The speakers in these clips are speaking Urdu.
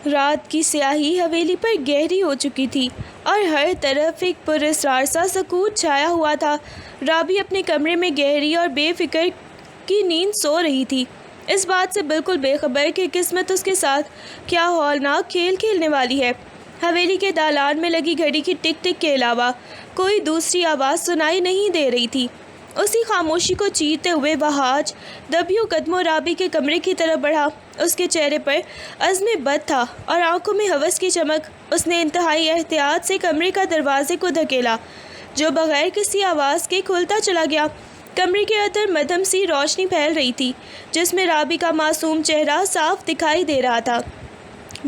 رات کی سیاہی حویلی پر گہری ہو چکی تھی اور ہر طرف ایک پراسرار سا سکوت چھایا ہوا تھا۔ رابی اپنے کمرے میں گہری اور بے فکر کی نیند سو رہی تھی، اس بات سے بالکل بے خبر کہ قسمت اس کے ساتھ کیا ہولناک کھیل کھیلنے والی ہے۔ حویلی کے دالان میں لگی گھڑی کی ٹک ٹک کے علاوہ کوئی دوسری آواز سنائی نہیں دے رہی تھی۔ اسی خاموشی کو چیرتے ہوئے وحاج دبیوں قدموں رابی کے کمرے کی طرف بڑھا۔ اس کے چہرے پر عزم بد تھا اور آنکھوں میں ہوس کی چمک۔ اس نے انتہائی احتیاط سے کمرے کا دروازے کو دھکیلا، جو بغیر کسی آواز کے کھلتا چلا گیا۔ کمرے کے اندر مدھم سی روشنی پھیل رہی تھی، جس میں رابی کا معصوم چہرہ صاف دکھائی دے رہا تھا۔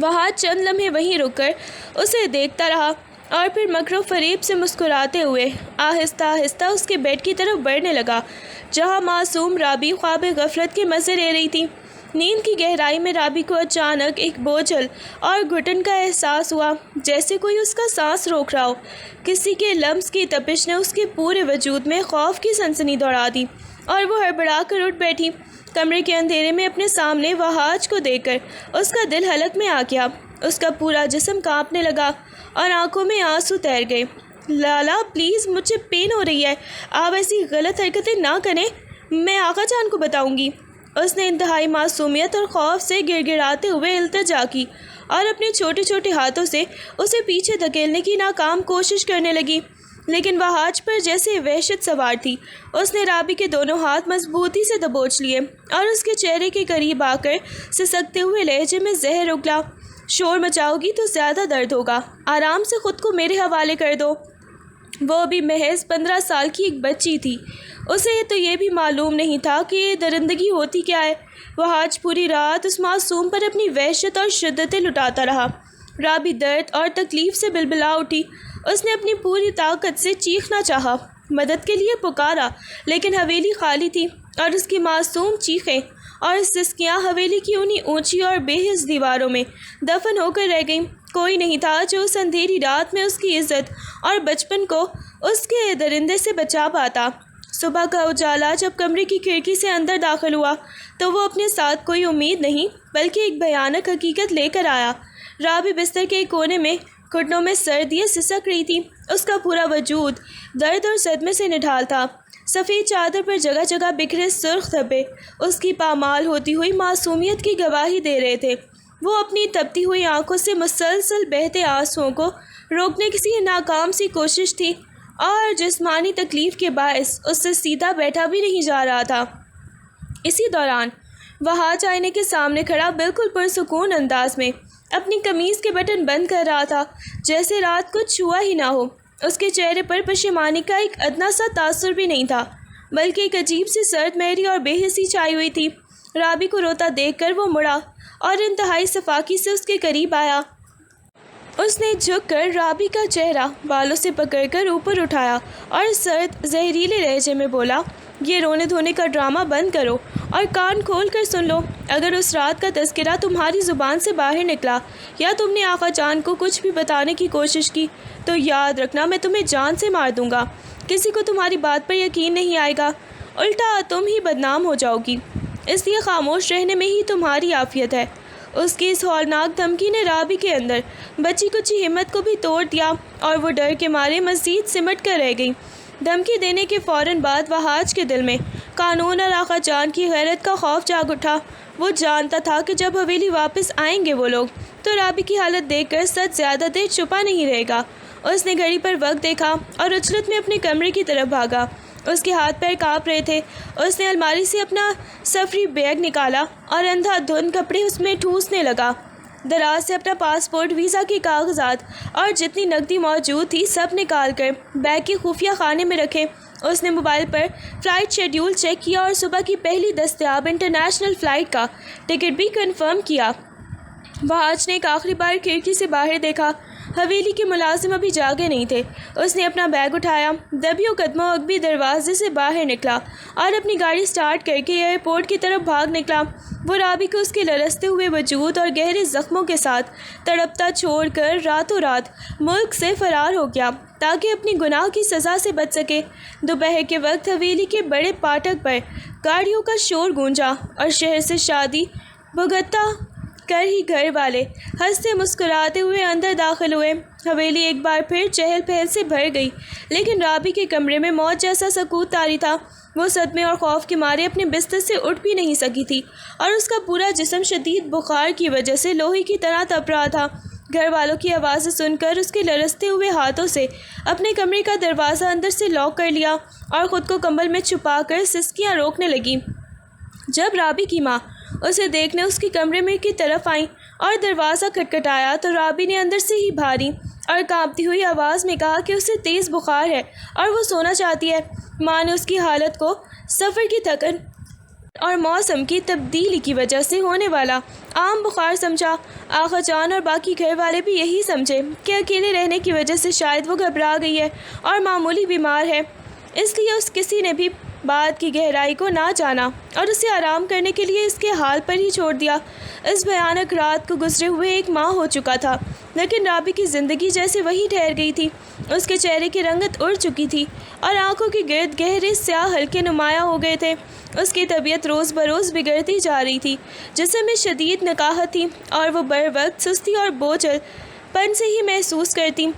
وحاج چند لمحے وہیں رک کر اسے دیکھتا رہا اور پھر مکر و فریب سے مسکراتے ہوئے آہستہ آہستہ اس کے بیڈ کی طرف بڑھنے لگا، جہاں معصوم رابی خواب غفلت کے مزے لے رہی تھی۔ نیند کی گہرائی میں رابی کو اچانک ایک بوجھل اور گھٹن کا احساس ہوا، جیسے کوئی اس کا سانس روک رہا ہو۔ کسی کے لمس کی تپش نے اس کے پورے وجود میں خوف کی سنسنی دوڑا دی اور وہ ہڑبڑا کر اٹھ بیٹھی۔ کمرے کے اندھیرے میں اپنے سامنے وحاج کو دیکھ کر اس کا دل حلق میں آ گیا۔ اس کا پورا جسم کانپنے لگا اور آنکھوں میں آنسو تیر گئے۔ لالا پلیز، مجھے پین ہو رہی ہے، آپ ایسی غلط حرکتیں نہ کریں، میں آقا جان کو بتاؤں گی۔ اس نے انتہائی معصومیت اور خوف سے گڑ گڑاتے ہوئے التجا کی اور اپنے چھوٹے چھوٹے ہاتھوں سے اسے پیچھے دھکیلنے کی ناکام کوشش کرنے لگی، لیکن وحاج پر جیسے وحشت سوار تھی۔ اس نے رابی کے دونوں ہاتھ مضبوطی سے دبوچ لیے اور اس کے چہرے کے قریب آ کر سسکتے ہوئے لہجے میں زہر اگلا، شور مچاؤ گی تو زیادہ درد ہوگا، آرام سے خود کو میرے حوالے کر دو۔ وہ ابھی محض 15 سال کی ایک بچی تھی، اسے تو یہ بھی معلوم نہیں تھا کہ یہ درندگی ہوتی کیا ہے۔ وحاج پوری رات اس معصوم پر اپنی وحشت اور شدتیں لٹاتا رہا۔ رابی درد اور تکلیف سے بلبلا اٹھی۔ اس نے اپنی پوری طاقت سے چیخنا چاہا، مدد کے لیے پکارا، لیکن حویلی خالی تھی اور اس کی معصوم چیخیں اور سسکیاں حویلی کی انہی اونچی اور بے حس دیواروں میں دفن ہو کر رہ گئیں۔ کوئی نہیں تھا جو اس اندھیری رات میں اس کی عزت اور بچپن کو اس کے درندے سے بچا پاتا۔ صبح کا اجالا جب کمرے کی کھڑکی سے اندر داخل ہوا تو وہ اپنے ساتھ کوئی امید نہیں بلکہ ایک بھیانک حقیقت لے کر آیا۔ رابی بستر کے ایک کونے میں گھٹنوں میں سر دیے سسک رہی تھی۔ اس کا پورا وجود درد اور صدمے سے نڈھال تھا۔ سفید چادر پر جگہ جگہ بکھرے سرخ دھبے اس کی پامال ہوتی ہوئی معصومیت کی گواہی دے رہے تھے۔ وہ اپنی تپتی ہوئی آنکھوں سے مسلسل بہتے آنسوؤں کو روکنے کی ناکام سی کوشش تھی اور جسمانی تکلیف کے باعث اس سے سیدھا بیٹھا بھی نہیں جا رہا تھا۔ اسی دوران وحاج آئینے کے سامنے کھڑا بالکل پرسکون انداز میں اپنی قمیض کے بٹن بند کر رہا تھا، جیسے رات کچھ ہوا ہی نہ ہو۔ اس کے چہرے پر پشیمانی کا ایک ادنا سا تاثر بھی نہیں تھا، بلکہ ایک عجیب سی سرد مہری اور بے حسی چھائی ہوئی تھی۔ رابی کو روتا دیکھ کر وہ مڑا اور انتہائی صفاقی سے اس کے قریب آیا۔ اس نے جھک کر رابی کا چہرہ بالوں سے پکڑ کر اوپر اٹھایا اور سرد زہریلے لہجے میں بولا، یہ رونے دھونے کا ڈرامہ بند کرو اور کان کھول کر سن لو۔ اگر اس رات کا تذکرہ تمہاری زبان سے باہر نکلا یا تم نے آقا جان کو کچھ بھی بتانے کی کوشش کی تو یاد رکھنا میں تمہیں جان سے مار دوں گا۔ کسی کو تمہاری بات پر یقین نہیں آئے گا، الٹا تم ہی بدنام ہو جاؤ گی، اس لیے خاموش رہنے میں ہی تمہاری عافیت ہے۔ اس کی اس ہولناک دھمکی نے رابی کے اندر بچی کچی ہمت کو بھی توڑ دیا اور وہ ڈر کے مارے مزید سمٹ کر رہ گئی۔ دھمکی دینے کے فوراً بعد وحاج کے دل میں قانون اور آقا جان کی غیرت کا خوف جاگ اٹھا۔ وہ جانتا تھا کہ جب حویلی واپس آئیں گے وہ لوگ تو رابی کی حالت دیکھ کر سچ زیادہ دیر چھپا نہیں رہے گا۔ اس نے گھڑی پر وقت دیکھا اور اچھلت میں اپنے کمرے کی طرف بھاگا۔ اس کے ہاتھ پیر کانپ رہے تھے۔ اس نے الماری سے اپنا سفری بیگ نکالا اور اندھا دھند کپڑے اس میں ٹھوسنے لگا۔ دراز سے اپنا پاسپورٹ، ویزا کے کاغذات اور جتنی نقدی موجود تھی سب نکال کر بیگ کے خفیہ خانے میں رکھے۔ اس نے موبائل پر فلائٹ شیڈول چیک کیا اور صبح کی پہلی دستیاب انٹرنیشنل فلائٹ کا ٹکٹ بھی کنفرم کیا۔ وحاج نے ایک آخری بار کھڑکی سے باہر دیکھا۔ حویلی کے ملازم ابھی جاگے نہیں تھے۔ اس نے اپنا بیگ اٹھایا، دبیوں قدموں اگبی دروازے سے باہر نکلا اور اپنی گاڑی سٹارٹ کر کے ایئرپورٹ کی طرف بھاگ نکلا۔ وہ رابی کو اس کے لرزتے ہوئے وجود اور گہرے زخموں کے ساتھ تڑپتا چھوڑ کر راتوں رات ملک سے فرار ہو گیا تاکہ اپنی گناہ کی سزا سے بچ سکے۔ دوپہر کے وقت حویلی کے بڑے پھاٹک پر گاڑیوں کا شور گونجا اور شہر سے شادی بھگتتا کر ہی گھر والے ہنستے مسکراتے ہوئے اندر داخل ہوئے۔ حویلی ایک بار پھر چہل پہل سے بھر گئی، لیکن رابی کے کمرے میں موت جیسا سکوت طاری تھا۔ وہ صدمے اور خوف کے مارے اپنے بستر سے اٹھ بھی نہیں سکی تھی اور اس کا پورا جسم شدید بخار کی وجہ سے لوہے کی طرح تپ رہا تھا۔ گھر والوں کی آوازیں سن کر اس کے لرزتے ہوئے ہاتھوں سے اپنے کمرے کا دروازہ اندر سے لاک کر لیا اور خود کو کمبل میں چھپا کر سسکیاں روکنے لگی۔ جب رابی کی ماں اسے دیکھنے اس کے کمرے میں کی طرف آئیں اور دروازہ کھٹکھٹایا تو رابی نے اندر سے ہی بھاری اور کانپتی ہوئی آواز میں کہا کہ اسے تیز بخار ہے اور وہ سونا چاہتی ہے۔ ماں نے اس کی حالت کو سفر کی تھکن اور موسم کی تبدیلی کی وجہ سے ہونے والا عام بخار سمجھا۔ آغا جان اور باقی گھر والے بھی یہی سمجھے کہ اکیلے رہنے کی وجہ سے شاید وہ گھبرا گئی ہے اور معمولی بیمار ہے، اس لیے اس کسی نے بھی بات کی گہرائی کو نہ جانا اور اسے آرام کرنے کے لیے اس کے حال پر ہی چھوڑ دیا۔ اس بھیانک رات کو گزرے ہوئے 1 ماہ ہو چکا تھا، لیکن رابی کی زندگی جیسے وہی ٹھہر گئی تھی۔ اس کے چہرے کی رنگت اڑ چکی تھی اور آنکھوں کے گرد گہرے سیاہ حلقے نمایاں ہو گئے تھے۔ اس کی طبیعت روز بروز بگڑتی جا رہی تھی، جسم میں شدید نکاہت تھی اور وہ بر وقت سستی اور بوجھل پن سے ہی محسوس کرتی۔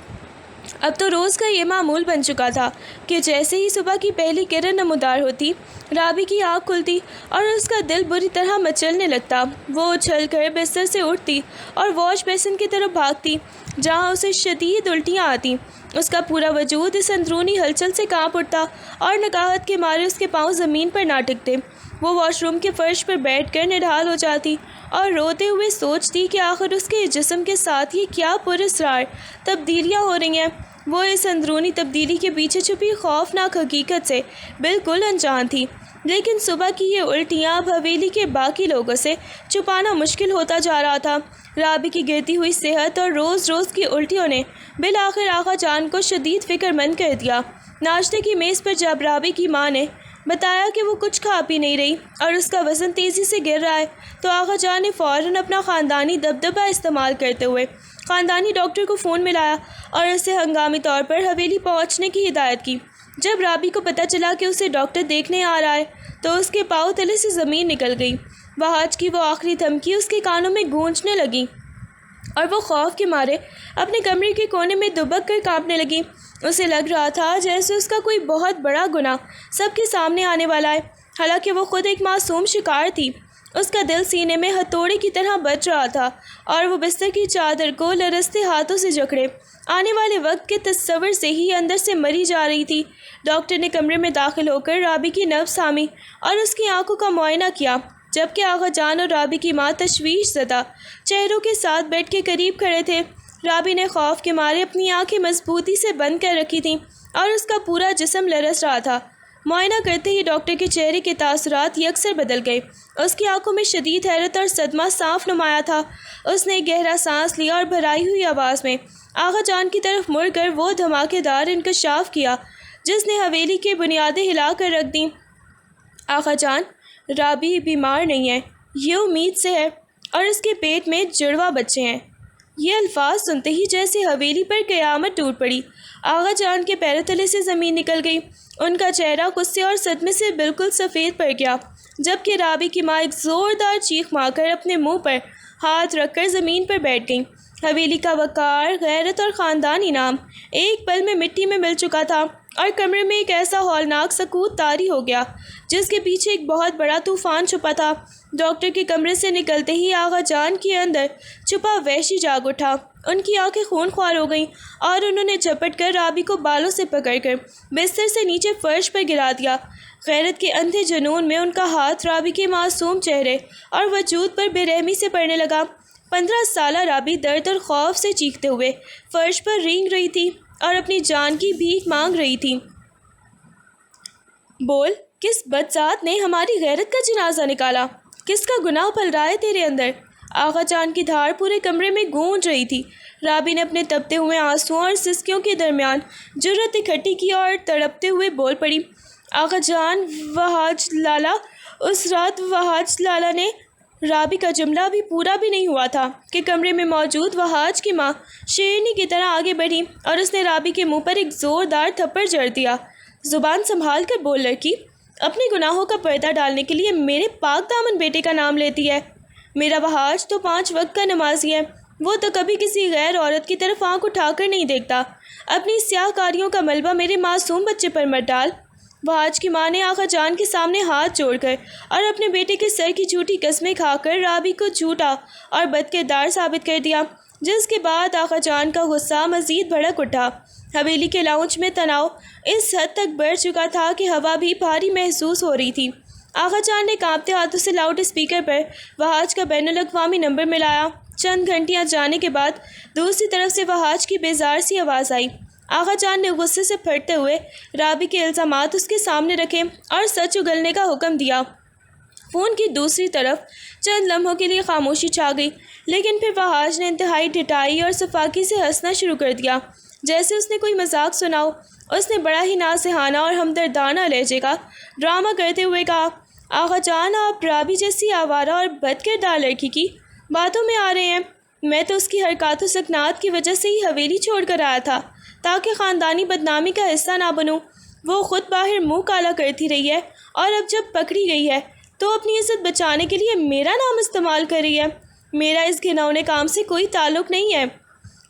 اب تو روز کا یہ معمول بن چکا تھا کہ جیسے ہی صبح کی پہلی کرن نمودار ہوتی، رابی کی آنکھ کھلتی اور اس کا دل بری طرح مچلنے لگتا۔ وہ اچھل کر بستر سے اٹھتی اور واش بیسن کی طرف بھاگتی، جہاں اسے شدید الٹیاں آتی۔ اس کا پورا وجود اس اندرونی ہلچل سے کانپ اٹھتا اور نکاہت کے مارے اس کے پاؤں زمین پر نہ ٹکتے۔ وہ واش روم کے فرش پر بیٹھ کر نڈھال ہو جاتی اور روتے ہوئے سوچتی کہ آخر اس کے جسم کے ساتھ یہ کیا پراسرار تبدیلیاں ہو رہی ہیں۔ وہ اس اندرونی تبدیلی کے پیچھے چھپی خوفناک حقیقت سے بالکل انجان تھی، لیکن صبح کی یہ الٹیاں اب حویلی کے باقی لوگوں سے چھپانا مشکل ہوتا جا رہا تھا۔ رابی کی گرتی ہوئی صحت اور روز روز کی الٹیوں نے بالآخر آغا جان کو شدید فکر مند کر دیا۔ ناشتے کی میز پر جب رابی کی ماں نے بتایا کہ وہ کچھ کھا پی نہیں رہی اور اس کا وزن تیزی سے گر رہا ہے، تو آغا جان نے فوراً اپنا خاندانی دبدبہ استعمال کرتے ہوئے خاندانی ڈاکٹر کو فون ملایا اور اسے ہنگامی طور پر حویلی پہنچنے کی ہدایت کی۔ جب رابی کو پتہ چلا کہ اسے ڈاکٹر دیکھنے آ رہا ہے تو اس کے پاؤں تلے سے زمین نکل گئی۔ وہاج کی وہ آخری دھمکی اس کے کانوں میں گونجنے لگی اور وہ خوف کے مارے اپنے کمرے کے کونے میں دبک کر کانپنے لگی۔ اسے لگ رہا تھا جیسے اس کا کوئی بہت بڑا گناہ سب کے سامنے آنے والا ہے، حالانکہ وہ خود ایک معصوم شکار تھی۔ اس کا دل سینے میں ہتھوڑے کی طرح بج رہا تھا اور وہ بستر کی چادر کو لرزتے ہاتھوں سے جکڑے آنے والے وقت کے تصور سے ہی اندر سے مری جا رہی تھی۔ ڈاکٹر نے کمرے میں داخل ہو کر رابی کی نبض تھامی اور اس کی آنکھوں کا معائنہ کیا، جبکہ آغا جان اور رابی کی ماں تشویش زدہ چہروں کے ساتھ بیڈ کے قریب کھڑے تھے۔ رابی نے خوف کے مارے اپنی آنکھیں مضبوطی سے بند کر رکھی تھیں اور اس کا پورا جسم لرز رہا تھا۔ معائنہ کرتے ہی ڈاکٹر کے چہرے کے تاثرات یکسر بدل گئے۔ اس کی آنکھوں میں شدید حیرت اور صدمہ صاف نمایاں تھا۔ اس نے ایک گہرا سانس لیا اور بھرائی ہوئی آواز میں آغا جان کی طرف مڑ کر وہ دھماکے دار انکشاف کیا جس نے حویلی کی بنیادیں ہلا کر رکھ دیں۔ آغا جان، رابی بیمار نہیں ہے، یہ امید سے ہے، اور اس کے پیٹ میں جڑواں بچے ہیں۔ یہ الفاظ سنتے ہی جیسے حویلی پر قیامت ٹوٹ پڑی۔ آغا جان کے پیروں تلے سے زمین نکل گئی، ان کا چہرہ غصے اور صدمے سے بالکل سفید پڑ گیا، جبکہ رابی کی ماں ایک زوردار چیخ مار کر اپنے منہ پر ہاتھ رکھ کر زمین پر بیٹھ گئی۔ حویلی کا وقار، غیرت اور خاندانی نام ایک پل میں مٹی میں مل چکا تھا اور کمرے میں ایک ایسا ہولناک سکوت طاری ہو گیا جس کے پیچھے ایک بہت بڑا طوفان چھپا تھا۔ ڈاکٹر کے کمرے سے نکلتے ہی آغا جان کے اندر چھپا وحشی جاگ اٹھا۔ ان کی آنکھیں خون خوار ہو گئیں اور انہوں نے جھپٹ کر رابی کو بالوں سے پکڑ کر بستر سے نیچے فرش پر گرا دیا۔ غیرت کے اندھے جنون میں ان کا ہاتھ رابی کے معصوم چہرے اور وجود پر بے رحمی سے پڑنے لگا۔ 15 سالہ رابی درد اور خوف سے چیختے ہوئے فرش پر رینگ رہی تھی اور اپنی جان کی بھیک مانگ رہی تھی۔ بول، کس بدذات نے ہماری غیرت کا جنازہ نکالا؟ کس کا گناہ پل رہا ہے تیرے اندر؟ آغا جان کی دھاڑ پورے کمرے میں گونج رہی تھی۔ رابی نے اپنے تپتے ہوئے آنسوؤں اور سسکیوں کے درمیان جرأت اکٹھی کی اور تڑپتے ہوئے بول پڑی، آغا جان، وہاج لالا۔ اس رات وہاج لالا نے… رابی کا جملہ بھی پورا بھی نہیں ہوا تھا کہ کمرے میں موجود وہاج کی ماں شیرنی کی طرح آگے بڑھی اور اس نے رابی کے منہ پر ایک زوردار تھپڑ جڑ دیا۔ زبان سنبھال کر بول لڑکی، اپنے گناہوں کا پردہ ڈالنے کے لیے میرے پاک دامن بیٹے کا نام لیتی ہے۔ میرا وحاج تو 5 وقت کا نمازی ہے، وہ تو کبھی کسی غیر عورت کی طرف آنکھ اٹھا کر نہیں دیکھتا۔ اپنی سیاہ کاریوں کا ملبہ میرے معصوم بچے پر مت ڈال۔ وحاج کی ماں نے آقا جان کے سامنے ہاتھ جوڑ کر اور اپنے بیٹے کے سر کی جھوٹی قسمیں کھا کر رابی کو جھوٹا اور بدکردار ثابت کر دیا، جس کے بعد آقا جان کا غصہ مزید بھڑک اٹھا۔ حویلی کے لاؤنج میں تناؤ اس حد تک بڑھ چکا تھا کہ ہوا بھی بھاری محسوس ہو رہی تھی۔ آقا جان نے کانپتے ہاتھوں سے لاؤڈ اسپیکر پر وحاج کا بین الاقوامی نمبر ملایا۔ چند گھنٹیاں جانے کے بعد دوسری طرف سے وحاج کی بیزار سی آواز آئی۔ آقا جان نے غصے سے پھٹتے ہوئے رابی کے الزامات اس کے سامنے رکھے اور سچ اگلنے کا حکم دیا۔ فون کی دوسری طرف چند لمحوں کے لیے خاموشی چھا گئی، لیکن پھر وحاج نے انتہائی ڈٹائی اور سفاکی سے ہنسنا شروع کر دیا، جیسے اس نے کوئی مذاق سنا ہو۔ اس نے بڑا ہی نازیحانہ اور ہمدردانہ لہجے کا ڈرامہ کرتے ہوئے کہا، آقا جان آپ رابی جیسی آوارہ اور بد کردار لڑکی کی باتوں میں آ رہے ہیں؟ میں تو اس کی حرکات و سکنات کی وجہ سے ہی حویلی چھوڑ کر آیا تھا تاکہ خاندانی بدنامی کا حصہ نہ بنوں۔ وہ خود باہر منہ کالا کرتی رہی ہے اور اب جب پکڑی گئی ہے تو اپنی عزت بچانے کے لیے میرا نام استعمال کر رہی ہے۔ میرا اس گھنونے کام سے کوئی تعلق نہیں ہے۔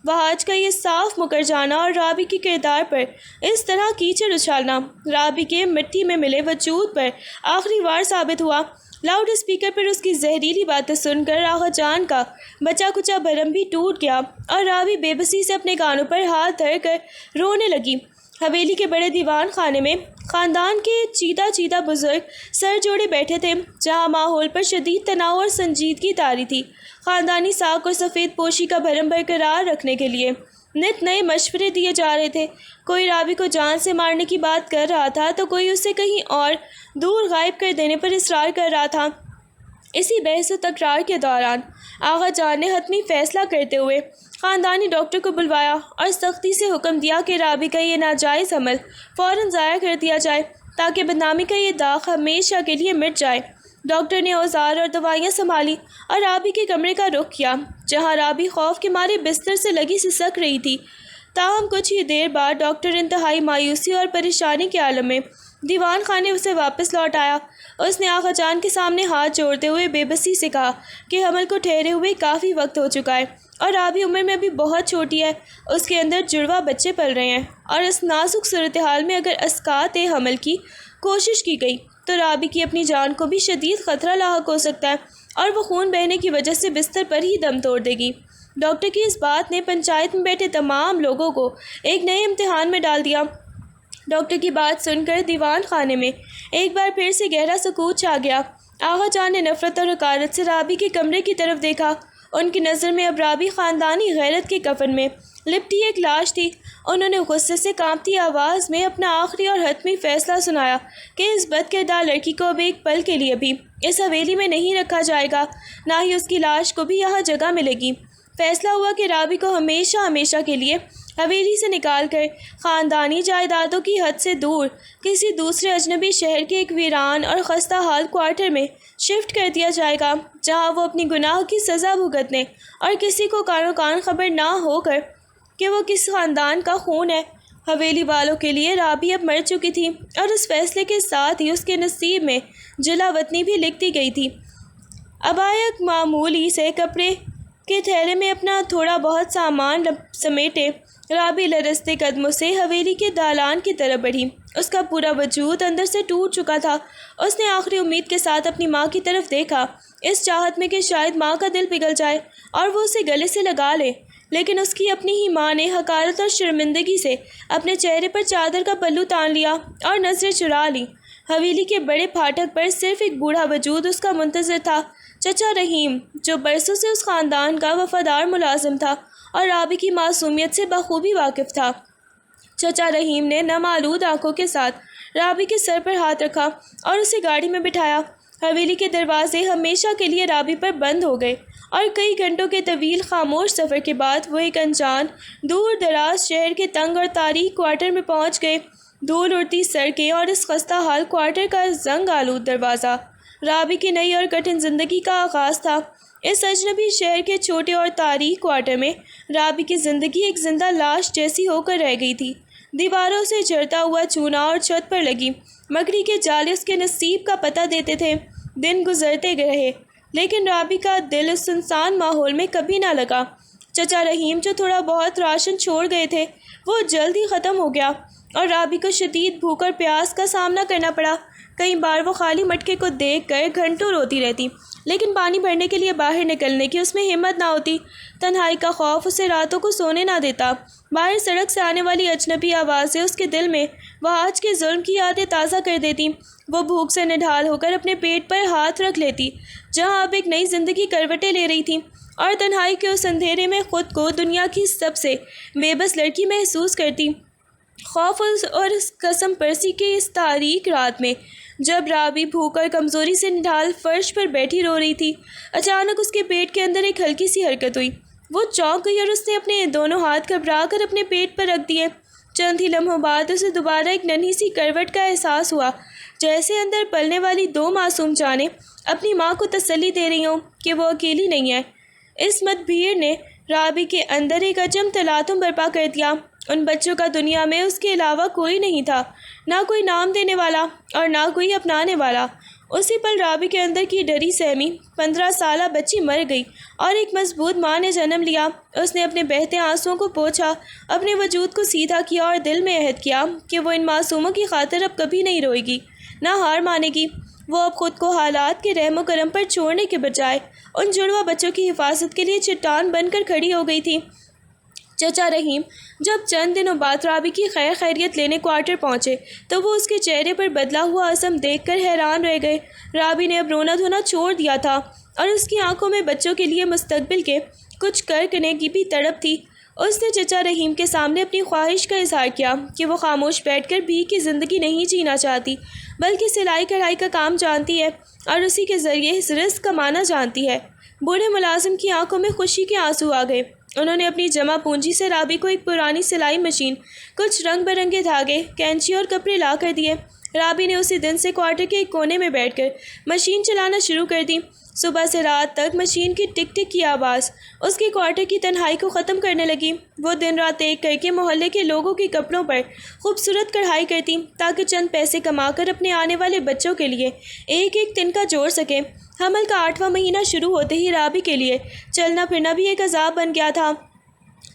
وحاج کا یہ صاف مکر جانا اور رابی کی کردار پر اس طرح کیچڑ اچھالنا رابی کے مٹی میں ملے وجود پر آخری وار ثابت ہوا۔ لاؤڈ اسپیکر پر اس کی زہریلی باتیں سن کر آقا جان کا بچا کچا بھرم بھی ٹوٹ گیا اور رابی بے بسی سے اپنے کانوں پر ہاتھ دھر کر رونے لگی۔ حویلی کے بڑے دیوان خانے میں خاندان کے چیدہ چیدہ بزرگ سر جوڑے بیٹھے تھے، جہاں ماحول پر شدید تناؤ اور سنجیدگی طاری تھی۔ خاندانی ساکھ اور سفید پوشی کا بھرم برقرار رکھنے کے لیے نت نئے مشورے دیے جا رہے تھے۔ کوئی رابی کو جان سے مارنے کی بات کر رہا تھا تو کوئی اسے کہیں اور دور غائب کر دینے پر اصرار کر رہا تھا۔ اسی بحث و تکرار کے دوران آقا جان نے حتمی فیصلہ کرتے ہوئے خاندانی ڈاکٹر کو بلوایا اور سختی سے حکم دیا کہ رابی کا یہ ناجائز عمل فوراً ضائع کر دیا جائے تاکہ بدنامی کا یہ داغ ہمیشہ کے لیے مٹ جائے۔ ڈاکٹر نے اوزار اور دوائیاں سنبھالی اور رابی کے کمرے کا رخ کیا، جہاں رابی خوف کے مارے بستر سے لگی سسک رہی تھی۔ تاہم کچھ ہی دیر بعد ڈاکٹر انتہائی مایوسی اور پریشانی کے عالم میں دیوان خانے اسے واپس لوٹ آیا۔ اس نے آقا جان کے سامنے ہاتھ جوڑتے ہوئے بے بسی سے کہا کہ حمل کو ٹھہرے ہوئے کافی وقت ہو چکا ہے اور رابی عمر میں ابھی بہت چھوٹی ہے۔ اس کے اندر جڑواں بچے پل رہے ہیں اور اس نازک صورتحال میں اگر اسقاط حمل کی کوشش کی گئی تو رابی کی اپنی جان کو بھی شدید خطرہ لاحق ہو سکتا ہے اور وہ خون بہنے کی وجہ سے بستر پر ہی دم توڑ دے گی۔ ڈاکٹر کی اس بات نے پنچایت میں بیٹھے تمام لوگوں کو ایک نئے امتحان میں ڈال دیا۔ ڈاکٹر کی بات سن کر دیوان خانے میں ایک بار پھر سے گہرا سکوت چھا گیا۔ آقا جان نے نفرت اور حقارت سے رابی کے کمرے کی طرف دیکھا۔ ان کی نظر میں اب رابی خاندانی غیرت کے کفن میں لپٹی ایک لاش تھی۔ انہوں نے غصے سے کانپتی آواز میں اپنا آخری اور حتمی فیصلہ سنایا کہ اس بد کردار لڑکی کو اب ایک پل کے لیے بھی اس حویلی میں نہیں رکھا جائے گا، نہ ہی اس کی لاش کو بھی یہاں جگہ ملے گی۔ فیصلہ ہوا کہ رابی کو ہمیشہ ہمیشہ کے لیے حویلی سے نکال کر خاندانی جائیدادوں کی حد سے دور کسی دوسرے اجنبی شہر کے ایک ویران اور خستہ حال کوارٹر میں شفٹ کر دیا جائے گا، جہاں وہ اپنی گناہ کی سزا بھگتنے اور کسی کو کانوں کان خبر نہ ہو کر کہ وہ کس خاندان کا خون ہے۔ حویلی والوں کے لیے رابی اب مر چکی تھی اور اس فیصلے کے ساتھ ہی اس کے نصیب میں جلا وطنی بھی لکھتی گئی تھی۔ ابائک معمولی سے کپڑے کے تھیلے میں اپنا تھوڑا بہت سامان سمیٹے رابی لرزتے قدموں سے حویلی کے دالان کی طرف بڑھی۔ اس کا پورا وجود اندر سے ٹوٹ چکا تھا۔ اس نے آخری امید کے ساتھ اپنی ماں کی طرف دیکھا، اس چاہت میں کہ شاید ماں کا دل پگھل جائے اور وہ اسے گلے سے لگا لے، لیکن اس کی اپنی ہی ماں نے حقارت اور شرمندگی سے اپنے چہرے پر چادر کا پلو تان لیا اور نظریں چرا لیں۔ حویلی کے بڑے پھاٹک پر صرف ایک بوڑھا وجود اس کا منتظر تھا، چچا رحیم، جو برسوں سے اس خاندان کا وفادار ملازم تھا اور رابی کی معصومیت سے بخوبی واقف تھا۔ چچا رحیم نے نم آلود آنکھوں کے ساتھ رابی کے سر پر ہاتھ رکھا اور اسے گاڑی میں بٹھایا۔ حویلی کے دروازے ہمیشہ کے لیے رابی پر بند ہو گئے اور کئی گھنٹوں کے طویل خاموش سفر کے بعد وہ ایک انجان دور دراز شہر کے تنگ اور تاریک کوارٹر میں پہنچ گئے۔ دھول اڑتی سڑکیں اور اس خستہ حال کوارٹر کا زنگ آلود دروازہ رابی کی نئی اور کٹھن زندگی کا آغاز تھا۔ اس اجنبی شہر کے چھوٹے اور تاریک کوارٹر میں رابی کی زندگی ایک زندہ لاش جیسی ہو کر رہ گئی تھی۔ دیواروں سے جھڑتا ہوا چونا اور چھت پر لگی مکڑی کے جالے اس کے نصیب کا پتہ دیتے تھے۔ دن گزرتے رہے، لیکن رابی کا دل اس سنسان ماحول میں کبھی نہ لگا۔ چچا رحیم جو تھوڑا بہت راشن چھوڑ گئے تھے وہ جلد ہی ختم ہو گیا اور رابی کو شدید بھوک اور پیاس کا سامنا کرنا پڑا۔ کئی بار وہ خالی مٹکے کو دیکھ کر گھنٹوں روتی رہتی، لیکن پانی بھرنے کے لیے باہر نکلنے کی اس میں ہمت نہ ہوتی۔ تنہائی کا خوف اسے راتوں کو سونے نہ دیتا۔ باہر سڑک سے آنے والی اجنبی آوازیں اس کے دل میں وہ آج کے ظلم کی یادیں تازہ کر دیتی۔ وہ بھوک سے نڈھال ہو کر اپنے پیٹ پر ہاتھ رکھ لیتی جہاں اب ایک نئی زندگی کروٹیں لے رہی تھی، اور تنہائی کے اس اندھیرے میں خود کو دنیا کی سب سے بے بس لڑکی محسوس کرتی۔ خوف اور قسم پرسی کی اس تاریک رات میں جب رابی بھوک اور کمزوری سے نڈھال فرش پر بیٹھی رو رہی تھی، اچانک اس کے پیٹ کے اندر ایک ہلکی سی حرکت ہوئی۔ وہ چونک گئی اور اس نے اپنے دونوں ہاتھ گھبرا کر اپنے پیٹ پر رکھ دیے۔ چند ہی لمحوں بعد اسے دوبارہ ایک ننھی سی کروٹ کا احساس ہوا، جیسے اندر پلنے والی دو معصوم جانیں اپنی ماں کو تسلی دے رہی ہوں کہ وہ اکیلی نہیں ہے۔ اس مت بھیڑ نے رابی کے اندر ایک عجم تلاطم برپا کر دیا۔ ان بچوں کا دنیا میں اس کے علاوہ کوئی نہیں تھا، نہ کوئی نام دینے والا اور نہ کوئی اپنانے والا۔ اسی پل رابی کے اندر کی ڈری سہمی 15 سالہ بچی مر گئی اور ایک مضبوط ماں نے جنم لیا۔ اس نے اپنے بہتے آنسوؤں کو پوچھا، اپنے وجود کو سیدھا کیا اور دل میں عہد کیا کہ وہ ان معصوموں کی خاطر اب کبھی نہیں روئے گی، نہ ہار مانے گی۔ وہ اب خود کو حالات کے رحم و کرم پر چھوڑنے کے بجائے ان جڑواں بچوں کی حفاظت کے لیے چٹان بن کر کھڑی ہو گئی تھی۔ چچا رحیم جب چند دنوں بعد رابی کی خیر خیریت لینے کوارٹر پہنچے تو وہ اس کے چہرے پر بدلا ہوا عزم دیکھ کر حیران رہ گئے۔ رابی نے اب رونا دھونا چھوڑ دیا تھا اور اس کی آنکھوں میں بچوں کے لیے مستقبل کے کچھ کرنے کی بھی تڑپ تھی۔ اس نے چچا رحیم کے سامنے اپنی خواہش کا اظہار کیا کہ وہ خاموش بیٹھ کر بھی کی زندگی نہیں جینا چاہتی، بلکہ سلائی کڑھائی کا کام جانتی ہے اور اسی کے ذریعے رزق کمانا جانتی ہے۔ بوڑھے ملازم کی آنکھوں میں خوشی کے آنسو آ گئے۔ انہوں نے اپنی جمع پونجی سے رابی کو ایک پرانی سلائی مشین، کچھ رنگ برنگے دھاگے، کینچی اور کپڑے لا کر دیے۔ رابی نے اسی دن سے کوارٹر کے ایک کونے میں بیٹھ کر مشین چلانا شروع کر دی۔ صبح سے رات تک مشین کی ٹک ٹک کی آواز اس کے کوارٹر کی تنہائی کو ختم کرنے لگی۔ وہ دن رات ایک کر کے محلے کے لوگوں کے کپڑوں پر خوبصورت کڑھائی کرتی تاکہ چند پیسے کما کر اپنے آنے والے بچوں کے لیے ایک ایک تنکا جوڑ سکے۔ حمل کا 8واں مہینہ شروع ہوتے ہی رابی کے لیے چلنا پھرنا بھی ایک عذاب بن گیا تھا۔